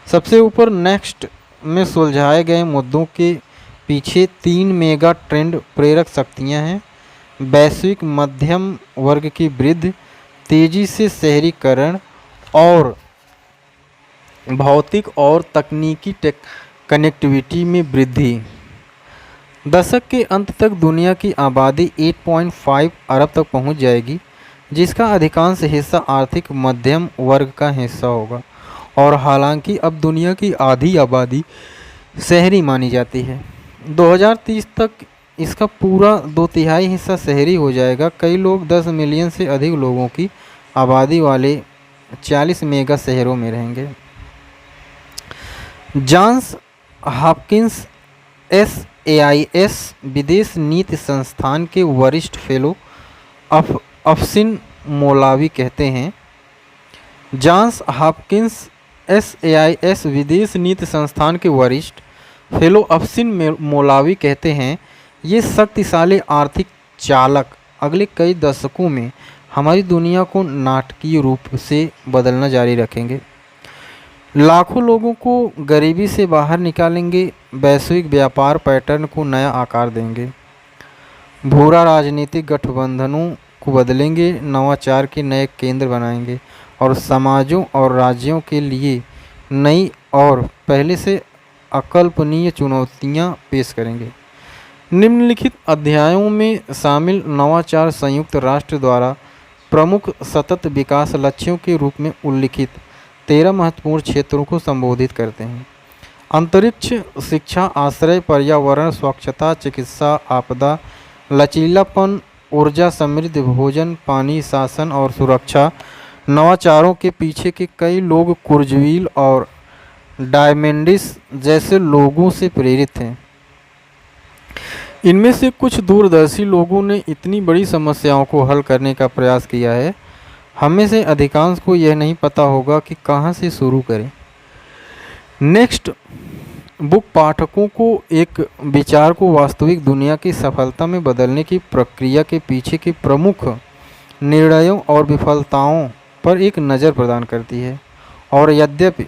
S1: सबसे ऊपर नेक्स्ट में सुलझाए गए मुद्दों के पीछे 3 मेगा ट्रेंड प्रेरक शक्तियां हैं: वैश्विक मध्यम वर्ग की वृद्धि, तेजी से शहरीकरण और भौतिक और तकनीकी कनेक्टिविटी में वृद्धि। दशक के अंत तक दुनिया की आबादी 8.5 अरब तक पहुंच जाएगी,
S2: जिसका अधिकांश हिस्सा आर्थिक मध्यम वर्ग का हिस्सा होगा। और हालांकि अब दुनिया की आधी आबादी शहरी मानी जाती है, 2030 तक इसका पूरा 2/3 हिस्सा शहरी हो जाएगा। कई लोग 10 मिलियन से अधिक लोगों की आबादी वाले 40 मेगा शहरों में रहेंगे। जॉन्स हॉपकिंस SAIS विदेश नीति संस्थान के वरिष्ठ फेलो अफसिन मौलावी कहते हैं, जॉन्स हॉपकिंस SAIS विदेश नीति संस्थान के वरिष्ठ फेलो अफसिन मौलावी कहते हैं, ये शक्तिशाली आर्थिक चालक अगले कई दशकों में हमारी दुनिया को नाटकीय रूप से बदलना जारी रखेंगे। लाखों लोगों को गरीबी से बाहर निकालेंगे, वैश्विक व्यापार पैटर्न को नया आकार देंगे, भूरा राजनीतिक गठबंधनों को बदलेंगे, नवाचार के नए केंद्र बनाएंगे और समाजों और राज्यों के लिए नई और पहले से अकल्पनीय चुनौतियां पेश करेंगे। निम्नलिखित अध्यायों में शामिल नवाचार संयुक्त राष्ट्र द्वारा प्रमुख सतत विकास लक्ष्यों के रूप में उल्लिखित 13 महत्वपूर्ण क्षेत्रों को संबोधित करते हैं। अंतरिक्ष, शिक्षा, आश्रय, पर्यावरण, स्वच्छता, चिकित्सा, आपदा, लचीलापन, ऊर्जा, समृद्ध भोजन, पानी, शासन और सुरक्षा। नवाचारों के पीछे के कई लोग कुर्जवील और डायमेंडिस जैसे लोगों से प्रेरित हैं। इनमें से कुछ दूरदर्शी लोगों ने इतनी बड़ी समस्याओं को हल करने का प्रयास किया है, हमें से अधिकांश को यह नहीं पता होगा कि कहां से शुरू करें। नेक्स्ट बुक पाठकों को एक विचार को वास्तविक दुनिया की सफलता में बदलने की प्रक्रिया के पीछे के प्रमुख निर्णयों और विफलताओं पर एक नज़र प्रदान करती है। और यद्यपि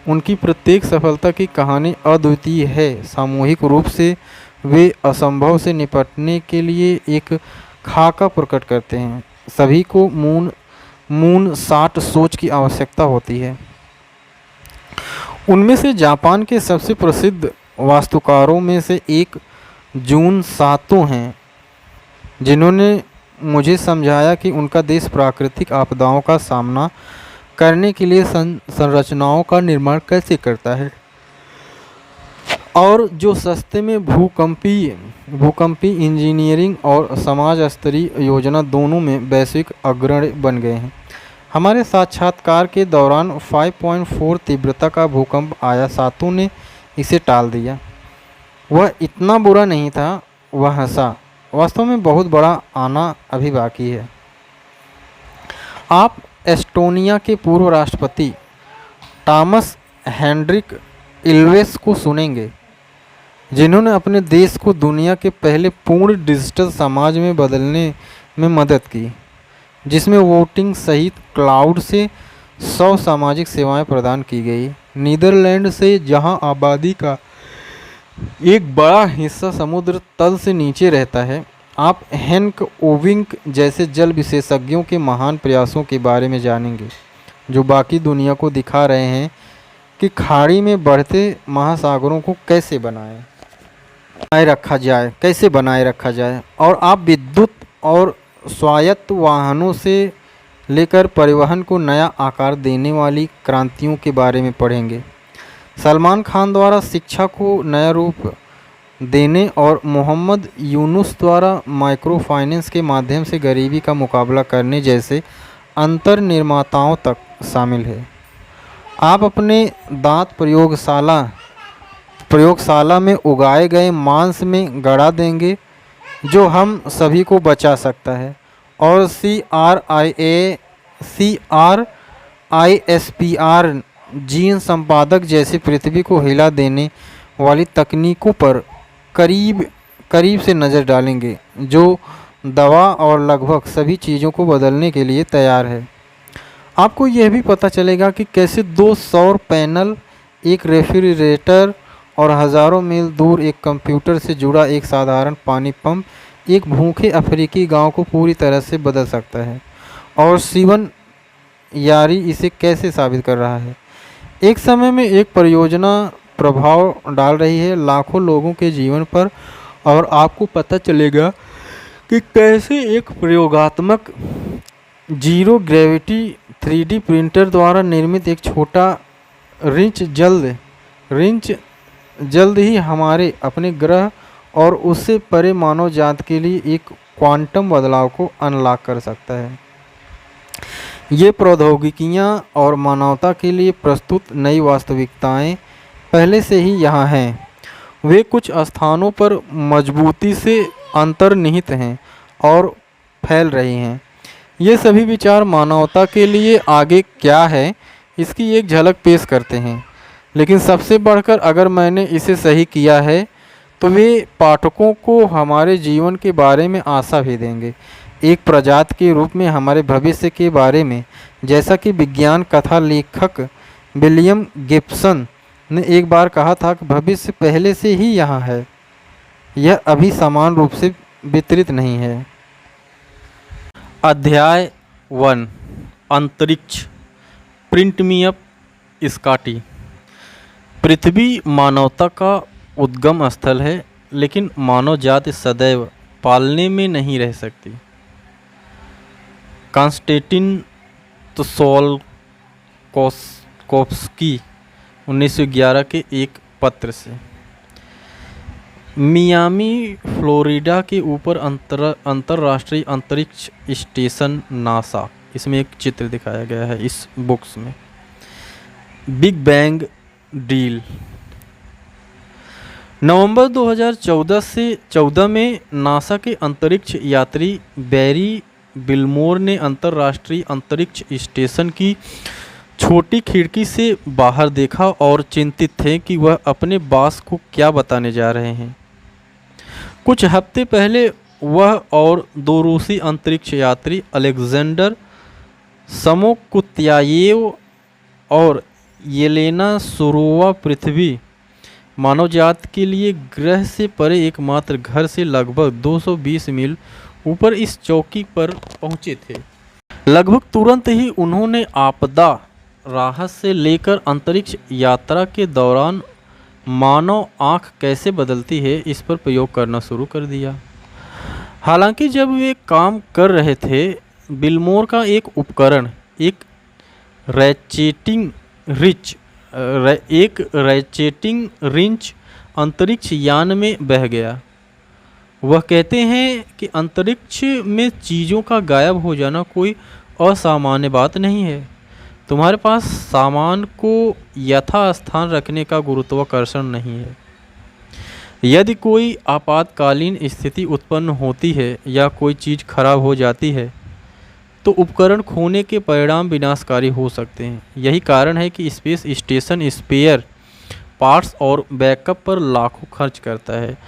S2: उनकी प्रत्येक सफलता की कहानी अद्वितीय है, सामूहिक रूप से वे असंभव से निपटने के लिए एक खाका प्रकट करते हैं। सभी को मून शॉट सोच की आवश्यकता होती है। उनमें से जापान के सबसे प्रसिद्ध वास्तुकारों में से एक जून सातो हैं, जिन्होंने मुझे समझाया कि उनका देश प्राकृतिक आपदाओं का सामना करने के लिए संरचनाओं का निर्माण कैसे करता है और जो सस्ते में भूकंपी इंजीनियरिंग और समाज स्तरीय योजना दोनों में वैश्विक अग्रणी बन गए हैं। हमारे साक्षात्कार के दौरान 5.4 तीव्रता का भूकंप आया, सातों ने इसे टाल दिया। वह इतना बुरा नहीं था, वह हंसा। वास्तव में बहुत बड़ा आना अभी बाकी है। आप एस्टोनिया के पूर्व राष्ट्रपति टॉमस हेंड्रिक इल्वेस को सुनेंगे, जिन्होंने अपने देश को दुनिया के पहले पूर्ण डिजिटल समाज में बदलने में मदद की, जिसमें वोटिंग सहित क्लाउड से 100 सामाजिक सेवाएं प्रदान की गई। नीदरलैंड से, जहां आबादी का एक बड़ा हिस्सा समुद्र तल से नीचे रहता है, आप हेनक ओविंक जैसे जल विशेषज्ञों के महान प्रयासों के बारे में जानेंगे, जो बाकी दुनिया को दिखा रहे हैं कि खाड़ी में बढ़ते महासागरों को कैसे बनाए रखा जाए। और आप विद्युत और स्वायत्त वाहनों से लेकर परिवहन को नया आकार देने वाली क्रांतियों के बारे में पढ़ेंगे। सलमान खान द्वारा शिक्षा को नया रूप देने और मोहम्मद यूनुस द्वारा माइक्रो फाइनेंस के माध्यम से गरीबी का मुकाबला करने जैसे अंतर निर्माताओं तक शामिल है। आप अपने दांत प्रयोगशाला में उगाए गए मांस में गड़ा देंगे, जो हम सभी को बचा सकता है। और CRISPR जीन संपादक जैसे पृथ्वी को हिला देने वाली तकनीकों पर करीब से नज़र डालेंगे, जो दवा और लगभग सभी चीज़ों को बदलने के लिए तैयार है। आपको यह भी पता चलेगा कि कैसे 2 सौर पैनल, एक रेफ्रिजरेटर और हज़ारों मील दूर एक कंप्यूटर से जुड़ा एक साधारण पानी पंप एक भूखे अफ्रीकी गांव को पूरी तरह से बदल सकता है। और स्टीवन यारी इसे कैसे साबित कर रहा है। एक समय में एक परियोजना प्रभाव डाल रही है लाखों लोगों के जीवन पर, और आपको पता चलेगा कि कैसे एक प्रयोगात्मक जीरो ग्रेविटी 3D प्रिंटर द्वारा निर्मित एक छोटा रिंच जल्द ही हमारे अपने ग्रह और उससे परे मानव जात के लिए एक क्वांटम बदलाव को अनलॉक कर सकता है। ये प्रौद्योगिकियाँ और मानवता के लिए प्रस्तुत नई वास्तविकताएं पहले से ही यहाँ हैं। वे कुछ स्थानों पर मजबूती से अंतर्निहित हैं और फैल रही हैं। ये सभी विचार मानवता के लिए आगे क्या है इसकी एक झलक पेश करते हैं। लेकिन सबसे बढ़कर अगर मैंने इसे सही किया है तो वे पाठकों को हमारे जीवन के बारे में आशा भी देंगे, एक प्रजाति के रूप में हमारे भविष्य के बारे में। जैसा कि विज्ञान कथा लेखक विलियम गिब्सन ने एक बार कहा था कि भविष्य पहले से ही यहाँ है, यह अभी समान रूप से वितरित नहीं है।
S1: अध्याय 1 अंतरिक्ष। Print me up Scotty. पृथ्वी मानवता का उद्गम स्थल है, लेकिन मानव जाति सदैव पालने में नहीं रह सकती। कॉन्स्टेंटिन त्सोलकोव्स्की 1911 के एक पत्र से। मियामी फ्लोरिडा के ऊपर अंतर्राष्ट्रीय अंतरिक्ष स्टेशन नासा, इसमें एक चित्र दिखाया गया है इस बुक्स में। Big bang deal. नवंबर 2014 में नासा के अंतरिक्ष यात्री बैरी बिलमोर ने अंतर्राष्ट्रीय अंतरिक्ष स्टेशन की छोटी खिड़की से बाहर देखा और चिंतित थे कि वह अपने बॉस को क्या बताने जा रहे हैं। कुछ हफ्ते पहले वह और दो रूसी अंतरिक्ष यात्री अलेक्जेंडर समोकुत्यायेव और येलेना सुरोवा पृथ्वी मानवजात के लिए ग्रह से परे एकमात्र घर से लगभग 220 मील ऊपर इस चौकी पर पहुंचे थे। लगभग तुरंत ही उन्होंने आपदा राहत से लेकर अंतरिक्ष यात्रा के दौरान मानव आँख कैसे बदलती है इस पर प्रयोग करना शुरू कर दिया। हालांकि जब वे काम कर रहे थे, बिलमोर का एक उपकरण एक रैचेटिंग रिंच अंतरिक्ष यान में बह गया। वह कहते हैं कि अंतरिक्ष में चीज़ों का गायब हो जाना कोई असामान्य बात नहीं है। तुम्हारे पास सामान को यथास्थान रखने का गुरुत्वाकर्षण नहीं है। यदि कोई आपातकालीन स्थिति उत्पन्न होती है या कोई चीज़ खराब हो जाती है तो उपकरण खोने के परिणाम विनाशकारी हो सकते हैं। यही कारण है कि स्पेस स्टेशन स्पेयर पार्ट्स और बैकअप पर लाखों खर्च करता है,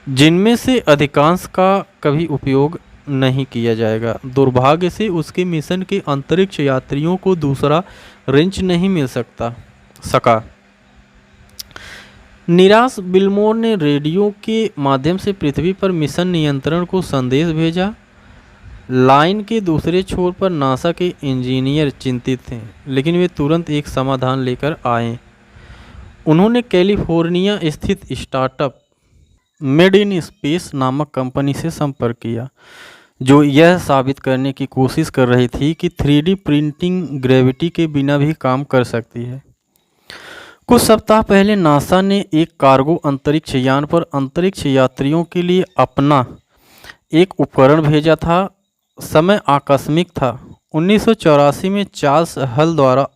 S1: जिनमें से अधिकांश का कभी उपयोग नहीं किया जाएगा। दुर्भाग्य से उसके मिशन के अंतरिक्ष यात्रियों को दूसरा रिंच नहीं मिल सका। निराश बिलमोर ने रेडियो के माध्यम से पृथ्वी पर मिशन नियंत्रण को संदेश भेजा। लाइन के दूसरे छोर पर नासा के इंजीनियर चिंतित थे, लेकिन वे तुरंत एक समाधान लेकर आए। उन्होंने कैलिफोर्निया स्थित स्टार्टअप मेड इन स्पेस नामक कंपनी से संपर्क किया, जो यह साबित करने की कोशिश कर रही थी कि 3D प्रिंटिंग ग्रेविटी के बिना भी काम कर सकती है। कुछ सप्ताह पहले नासा ने एक कार्गो अंतरिक्ष यान पर अंतरिक्ष यात्रियों के लिए अपना एक उपकरण भेजा था। समय आकस्मिक था। 1984 में चार्ल्स हल द्वारा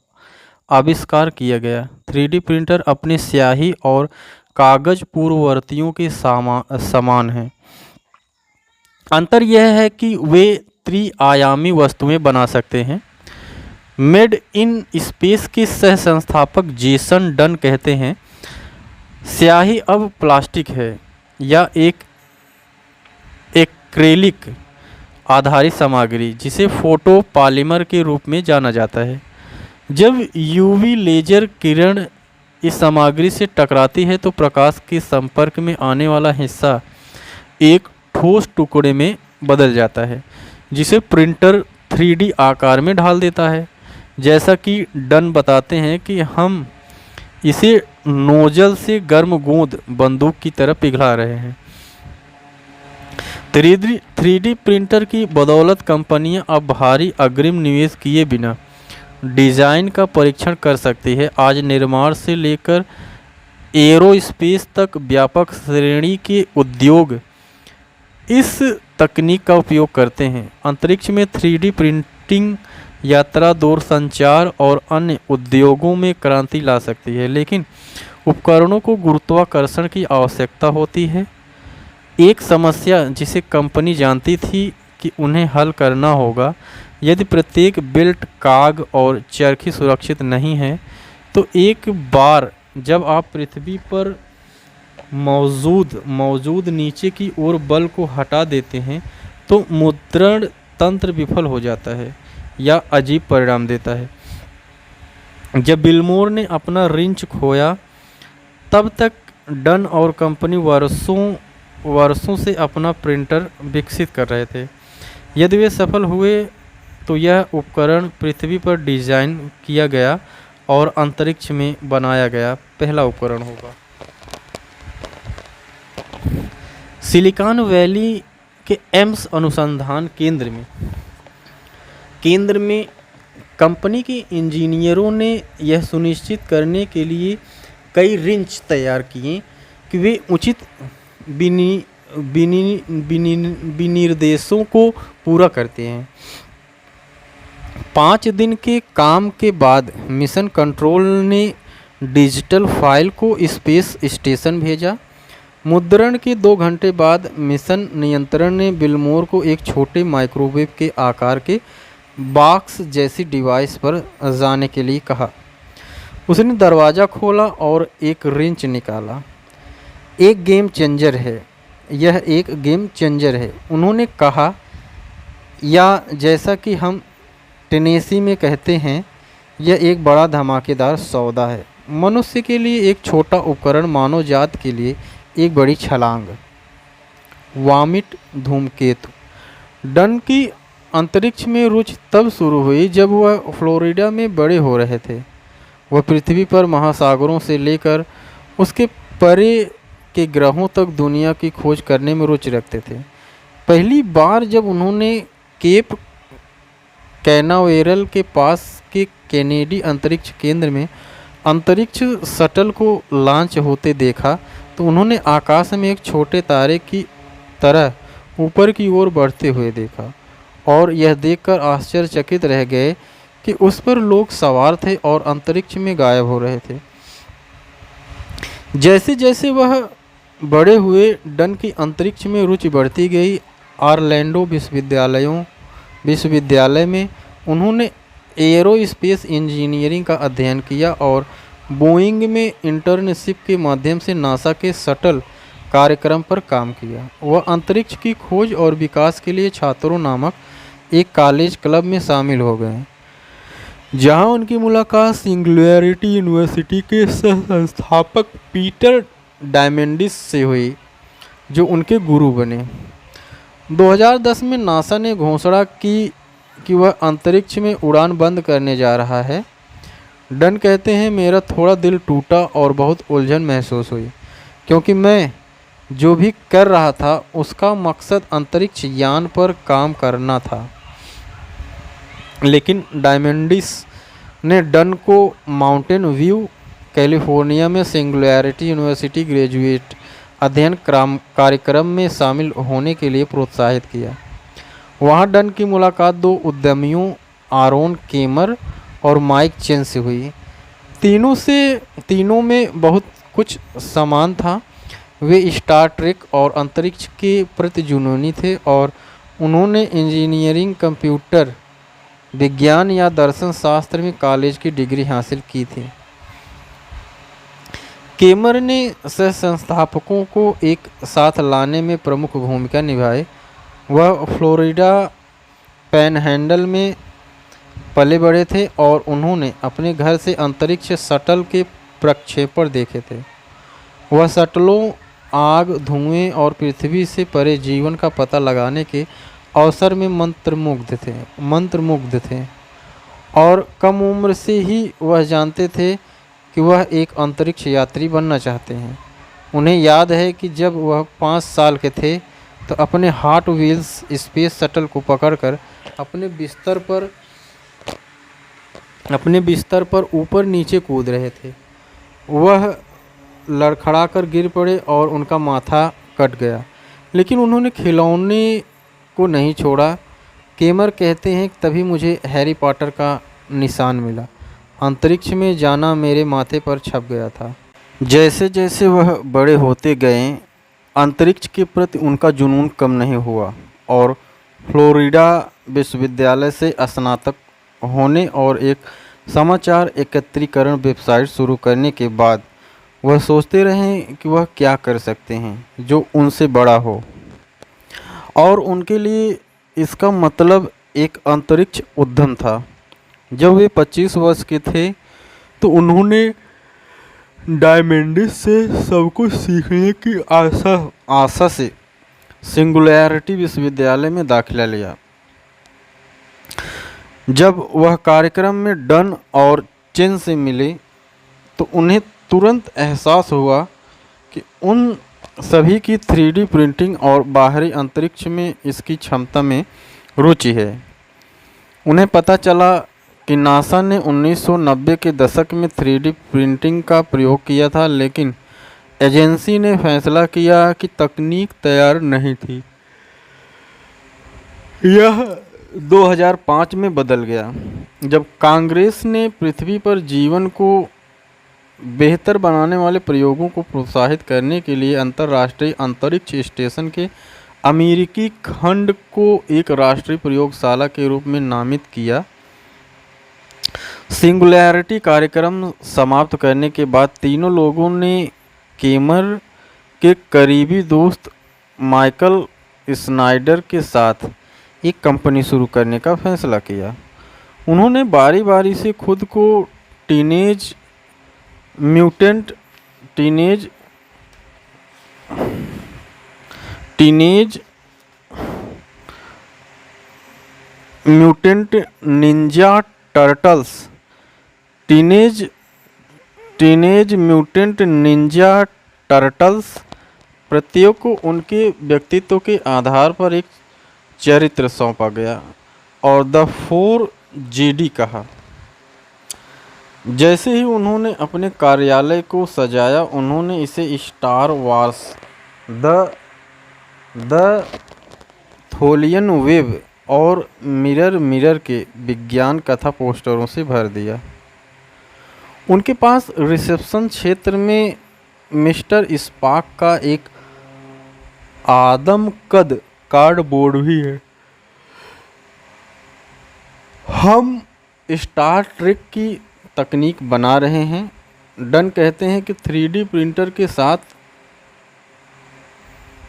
S1: आविष्कार किया गया 3D प्रिंटर अपने स्याही और कागज पूर्ववर्तियों के समान है। अंतर यह है कि वे त्रि-आयामी वस्तुएं बना सकते हैं। मेड इन स्पेस के सह संस्थापक जेसन डन कहते हैं, स्याही अब प्लास्टिक है या एक एक्रेलिक आधारित सामग्री जिसे फोटो पॉलीमर के रूप में जाना जाता है। जब यूवी लेजर किरण इस सामग्री से टकराती है तो प्रकाश के संपर्क में आने वाला हिस्सा एक ठोस टुकड़े में बदल जाता है, जिसे प्रिंटर 3D आकार में ढाल देता है। जैसा कि डन बताते हैं कि हम इसे नोजल से गर्म गोंद बंदूक की तरह पिघला रहे हैं। 3D प्रिंटर की बदौलत कंपनियां अब भारी अग्रिम निवेश किए बिना डिज़ाइन का परीक्षण कर सकती है। आज निर्माण से लेकर एरोस्पेस तक व्यापक श्रेणी के उद्योग इस तकनीक का उपयोग करते हैं। अंतरिक्ष में 3D प्रिंटिंग यात्रा, दूरसंचार और अन्य उद्योगों में क्रांति ला सकती है, लेकिन उपकरणों को गुरुत्वाकर्षण की आवश्यकता होती है। एक समस्या जिसे कंपनी जानती थी कि उन्हें हल करना होगा। यदि प्रत्येक बेल्ट, काग और चरखी सुरक्षित नहीं है, तो एक बार जब आप पृथ्वी पर मौजूद नीचे की ओर बल को हटा देते हैं, तो मुद्रण तंत्र विफल हो जाता है या अजीब परिणाम देता है। जब बिलमोर ने अपना रिंच खोया, तब तक डन और कंपनी वर्षों से अपना प्रिंटर विकसित कर रहे थे। यदि वे सफल हुए तो यह उपकरण पृथ्वी पर डिज़ाइन किया गया और अंतरिक्ष में बनाया गया पहला उपकरण होगा। सिलिकॉन वैली के एम्स अनुसंधान केंद्र में कंपनी के इंजीनियरों ने यह सुनिश्चित करने के लिए कई रिंच तैयार किए कि वे उचित विनिर्देशों को पूरा करते हैं। 5 दिन के काम के बाद मिशन कंट्रोल ने डिजिटल फाइल को स्पेस स्टेशन भेजा। मुद्रण के 2 घंटे बाद मिशन नियंत्रण ने बिलमोर को एक छोटे माइक्रोवेव के आकार के बॉक्स जैसी डिवाइस पर जाने के लिए कहा। उसने दरवाज़ा खोला और एक रिंच निकाला। एक गेम चेंजर है, यह एक गेम चेंजर है, उन्होंने कहा, या जैसा कि हम टेनेसी में कहते हैं, यह एक बड़ा धमाकेदार सौदा है। मनुष्य के लिए एक छोटा उपकरण मानव जात के लिए एक बड़ी छलांग। वामिट धूमकेतु। डन की अंतरिक्ष में रुचि तब शुरू हुई जब वह फ्लोरिडा में बड़े हो रहे थे। वह पृथ्वी पर महासागरों से लेकर उसके परे के ग्रहों तक दुनिया की खोज करने में रुचि रखते थे। पहली बार जब उन्होंने केप कैनावेरल के पास के केनेडी अंतरिक्ष केंद्र में अंतरिक्ष शटल को लॉन्च होते देखा, तो उन्होंने आकाश में एक छोटे तारे की तरह ऊपर की ओर बढ़ते हुए देखा और यह देखकर आश्चर्यचकित रह गए कि उस पर लोग सवार थे और अंतरिक्ष में गायब हो रहे थे। जैसे जैसे वह बड़े हुए, डन की अंतरिक्ष में रुचि बढ़ती गई। ऑरलैंडो विश्वविद्यालय में उन्होंने एरोस्पेस इंजीनियरिंग का अध्ययन किया और बोइंग में इंटर्नशिप के माध्यम से नासा के शटल कार्यक्रम पर काम किया। वह अंतरिक्ष की खोज और विकास के लिए छात्रों नामक एक कॉलेज क्लब में शामिल हो गए, जहां उनकी मुलाकात सिंगुलैरिटी यूनिवर्सिटी के संस्थापक पीटर डायमेंडिस से हुई, जो उनके गुरु बने। 2010 में नासा ने घोषणा की कि वह अंतरिक्ष में उड़ान बंद करने जा रहा है। डन कहते हैं, मेरा थोड़ा दिल टूटा और बहुत उलझन महसूस हुई, क्योंकि मैं जो भी कर रहा था उसका मकसद अंतरिक्ष यान पर काम करना था। लेकिन डायमेंडिस ने डन को माउंटेन व्यू, कैलिफोर्निया में सिंगुलैरिटी यूनिवर्सिटी ग्रेजुएट अध्ययन कार्यक्रम में शामिल होने के लिए प्रोत्साहित किया। वहां डन की मुलाकात 2 उद्यमियों आरोन केमर और माइक चेन से हुई। तीनों में बहुत कुछ समान था। वे स्टार ट्रेक और अंतरिक्ष के प्रति जुनूनी थे और उन्होंने इंजीनियरिंग, कंप्यूटर विज्ञान या दर्शन शास्त्र में कॉलेज की डिग्री हासिल की थी। केमर ने सह संस्थापकों को एक साथ लाने में प्रमुख भूमिका निभाई। वह फ्लोरिडा पैनहैंडल में पले बड़े थे और उन्होंने अपने घर से अंतरिक्ष शटल के प्रक्षेपण देखे थे। वह शटलों, आग, धुएं और पृथ्वी से परे जीवन का पता लगाने के अवसर में मंत्रमुग्ध थे और कम उम्र से ही वह जानते थे कि वह एक अंतरिक्ष यात्री बनना चाहते हैं। उन्हें याद है कि जब वह 5 साल के थे
S2: तो अपने हॉट व्हील्स स्पेस शटल को पकड़कर अपने बिस्तर पर ऊपर नीचे कूद रहे थे। वह लड़खड़ाकर गिर पड़े और उनका माथा कट गया, लेकिन उन्होंने खिलौने को नहीं छोड़ा। केमर कहते हैं तभी मुझे हैरी पॉटर का निशान मिला। अंतरिक्ष में जाना मेरे माथे पर छप गया था। जैसे जैसे वह बड़े होते गए, अंतरिक्ष के प्रति उनका जुनून कम नहीं हुआ और फ्लोरिडा विश्वविद्यालय से स्नातक होने और एक समाचार एकत्रीकरण वेबसाइट शुरू करने के बाद वह सोचते रहे कि वह क्या कर सकते हैं जो उनसे बड़ा हो, और उनके लिए इसका मतलब एक अंतरिक्ष उद्यम था। जब वे 25 वर्ष के थे तो उन्होंने डायमेंडिस से सब कुछ सीखने की आशा से सिंगुलैरिटी विश्वविद्यालय में दाखिला लिया। जब वह कार्यक्रम में डन और चेन से मिले तो उन्हें तुरंत एहसास हुआ कि उन सभी की 3D प्रिंटिंग और बाहरी अंतरिक्ष में इसकी क्षमता में रुचि है। उन्हें पता चला कि नासा ने 1990 के दशक में 3D प्रिंटिंग का प्रयोग किया था, लेकिन एजेंसी ने फैसला किया कि तकनीक तैयार नहीं थी। यह 2005 में बदल गया जब कांग्रेस ने पृथ्वी पर जीवन को बेहतर बनाने वाले प्रयोगों को प्रोत्साहित करने के लिए अंतर्राष्ट्रीय अंतरिक्ष स्टेशन के अमेरिकी खंड को एक राष्ट्रीय प्रयोगशाला के रूप में नामित किया। सिंगुलैरिटी कार्यक्रम समाप्त करने के बाद तीनों लोगों ने केमर के करीबी दोस्त माइकल स्नाइडर के साथ एक कंपनी शुरू करने का फैसला किया। उन्होंने बारी बारी से खुद को टीनेज म्यूटेंट निंजा टर्टल्स प्रत्येक को उनके व्यक्तित्व के आधार पर एक चरित्र सौंपा गया और द 4 जेडी कहा। जैसे ही उन्होंने अपने कार्यालय को सजाया, उन्होंने इसे स्टार वार्स, द थोलियन वेब और मिरर के विज्ञान कथा पोस्टरों से भर दिया। उनके पास रिसेप्शन क्षेत्र में मिस्टर स्पार्क का एक आदमकद कार्डबोर्ड भी है। हम स्टार ट्रेक की तकनीक बना रहे हैं। डन कहते हैं कि 3D प्रिंटर के साथ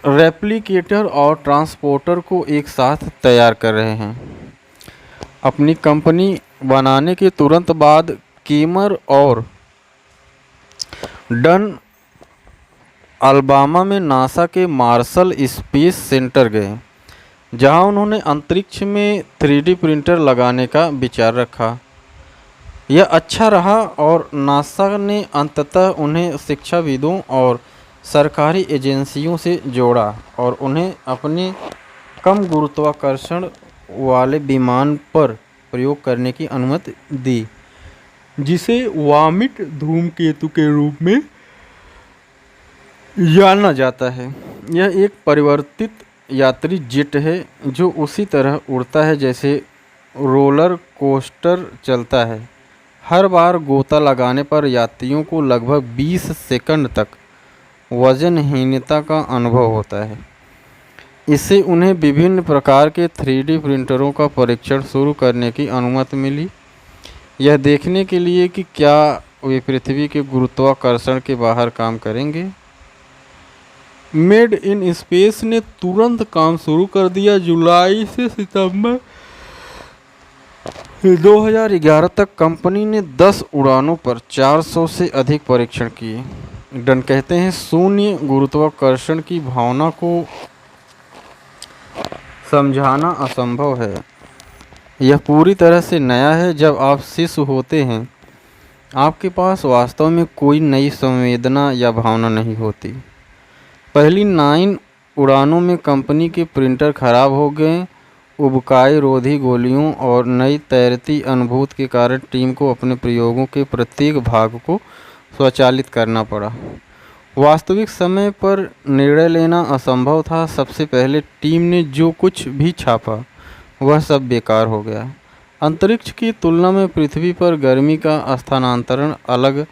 S2: रेप्लिकेटर और ट्रांसपोर्टर को एक साथ तैयार कर रहे हैं। अपनी कंपनी बनाने के तुरंत बाद केमर और डन अलाबामा में नासा के मार्शल स्पेस सेंटर गए, जहां उन्होंने अंतरिक्ष में 3D प्रिंटर लगाने का विचार रखा। यह अच्छा रहा और नासा ने अंततः उन्हें शिक्षाविदों और सरकारी एजेंसियों से जोड़ा और उन्हें अपने कम गुरुत्वाकर्षण वाले विमान पर प्रयोग करने की अनुमति दी, जिसे वामिट धूमकेतु के रूप में जाना जाता है। यह एक परिवर्तित यात्री जेट है जो उसी तरह उड़ता है जैसे रोलर कोस्टर चलता है। हर बार गोता लगाने पर यात्रियों को लगभग 20 सेकंड तक वजनहीनता का अनुभव होता है। इससे उन्हें विभिन्न प्रकार के 3D प्रिंटरों का परीक्षण शुरू करने की अनुमति मिली, यह देखने के लिए कि क्या वे पृथ्वी के गुरुत्वाकर्षण के बाहर काम करेंगे। मेड इन स्पेस ने तुरंत काम शुरू कर दिया। जुलाई से सितंबर 2011 तक कंपनी ने 10 उड़ानों पर 400 से अधिक परीक्षण किए। डन कहते हैं शून्य गुरुत्वाकर्षण की भावना को समझाना असंभव है। यह पूरी तरह से नया है। जब आप शिशु होते हैं, आपके पास वास्तव में कोई नई संवेदना या भावना नहीं होती। पहली 9 उड़ानों में कंपनी के प्रिंटर खराब हो गए। उबकाई रोधी गोलियों और नई तैरती अनुभूति के कारण टीम को अपने प्रयोगों के प्रत्येक भाग को स्वचालित करना पड़ा। वास्तविक समय पर निर्णय लेना असंभव था। सबसे पहले टीम ने जो कुछ भी छापा वह सब बेकार हो गया। अंतरिक्ष की तुलना में पृथ्वी पर गर्मी का स्थानांतरण अलग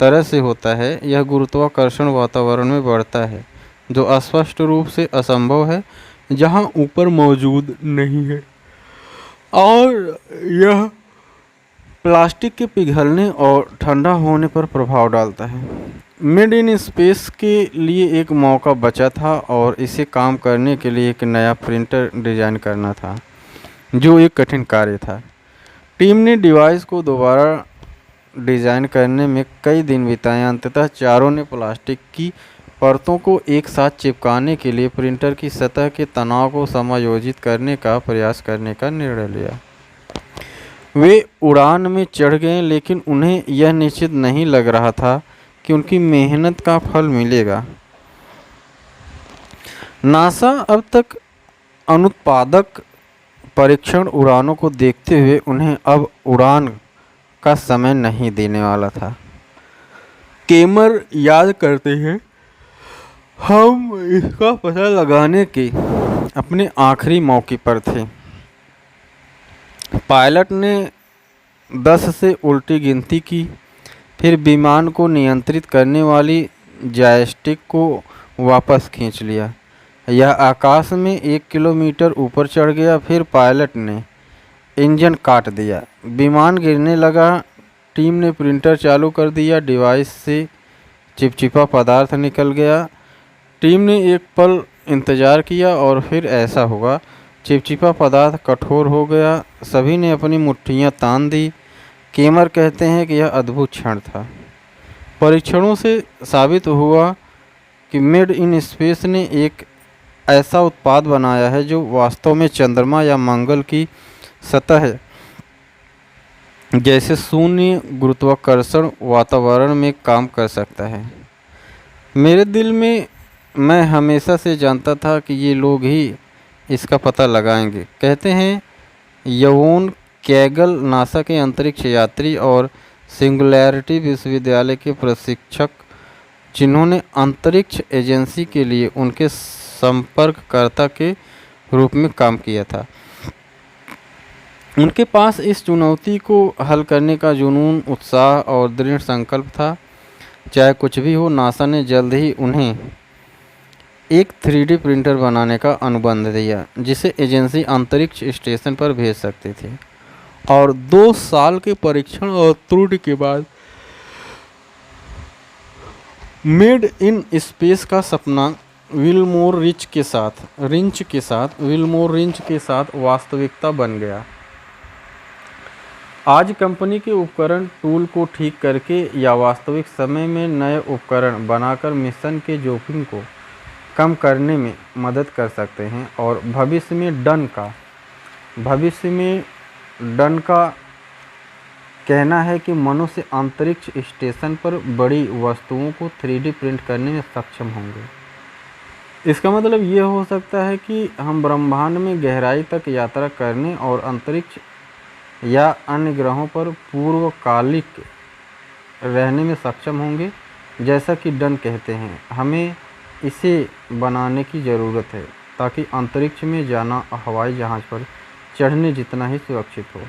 S2: तरह से होता है। यह गुरुत्वाकर्षण वातावरण में बढ़ता है जो स्पष्ट रूप से असंभव है जहां ऊपर मौजूद नहीं है, और यह प्लास्टिक के पिघलने और ठंडा होने पर प्रभाव डालता है। मेड इन स्पेस के लिए एक मौका बचा था और इसे काम करने के लिए एक नया प्रिंटर डिजाइन करना था, जो एक कठिन कार्य था। टीम ने डिवाइस को दोबारा डिजाइन करने में कई दिन बिताए। अंततः चारों ने प्लास्टिक की परतों को एक साथ चिपकाने के लिए प्रिंटर की सतह के तनाव को समायोजित करने का प्रयास करने का निर्णय लिया। वे उड़ान में चढ़ गए, लेकिन उन्हें यह निश्चित नहीं लग रहा था कि उनकी मेहनत का फल मिलेगा। नासा अब तक अनुत्पादक परीक्षण उड़ानों को देखते हुए उन्हें अब उड़ान का समय नहीं देने वाला था। केमर याद करते हैं, हम इसका पता लगाने के अपने आखिरी मौके पर थे। पायलट ने 10 से उल्टी गिनती की, फिर विमान को नियंत्रित करने वाली जॉयस्टिक को वापस खींच लिया। यह आकाश में 1 किलोमीटर ऊपर चढ़ गया। फिर पायलट ने इंजन काट दिया, विमान गिरने लगा। टीम ने प्रिंटर चालू कर दिया, डिवाइस से चिपचिपा पदार्थ निकल गया। टीम ने एक पल इंतज़ार किया और फिर ऐसा हुआ। चिपचिपा पदार्थ कठोर हो गया। सभी ने अपनी मुट्ठियां तान दी। केमर कहते हैं कि यह अद्भुत क्षण था। परीक्षणों से साबित हुआ कि मेड इन स्पेस ने एक ऐसा उत्पाद बनाया है जो वास्तव में चंद्रमा या मंगल की सतह जैसे शून्य गुरुत्वाकर्षण वातावरण में काम कर सकता है। मेरे दिल में मैं हमेशा से जानता था कि ये लोग ही इसका पता लगाएंगे, कहते हैं यवोन कैगल, नासा के अंतरिक्ष यात्री और सिंगुलैरिटी विश्वविद्यालय के प्रशिक्षक, जिन्होंने अंतरिक्ष एजेंसी के लिए उनके संपर्ककर्ता के रूप में काम किया था। उनके पास इस चुनौती को हल करने का जुनून, उत्साह और दृढ़ संकल्प था। चाहे कुछ भी हो, नासा ने जल्द ही उन्हें एक 3D प्रिंटर बनाने का अनुबंध दिया जिसे एजेंसी अंतरिक्ष स्टेशन पर भेज सकती थी। और 2 साल के परीक्षण और त्रुटि के बाद मेड इन स्पेस का सपना विल्मोर रिंच के साथ वास्तविकता बन गया। आज कंपनी के उपकरण टूल को ठीक करके या वास्तविक समय में नए उपकरण बनाकर मिशन के जोखिम को कम करने में मदद कर सकते हैं। और भविष्य में डन का कहना है कि मनुष्य अंतरिक्ष स्टेशन पर बड़ी वस्तुओं को 3D प्रिंट करने में सक्षम होंगे। इसका मतलब ये हो सकता है कि हम ब्रह्मांड में गहराई तक यात्रा करने और अंतरिक्ष या अन्य ग्रहों पर पूर्वकालिक रहने में सक्षम होंगे। जैसा कि डन कहते हैं, हमें इसे बनाने की ज़रूरत है ताकि अंतरिक्ष में जाना हवाई जहाज़ पर चढ़ने जितना ही सुरक्षित हो।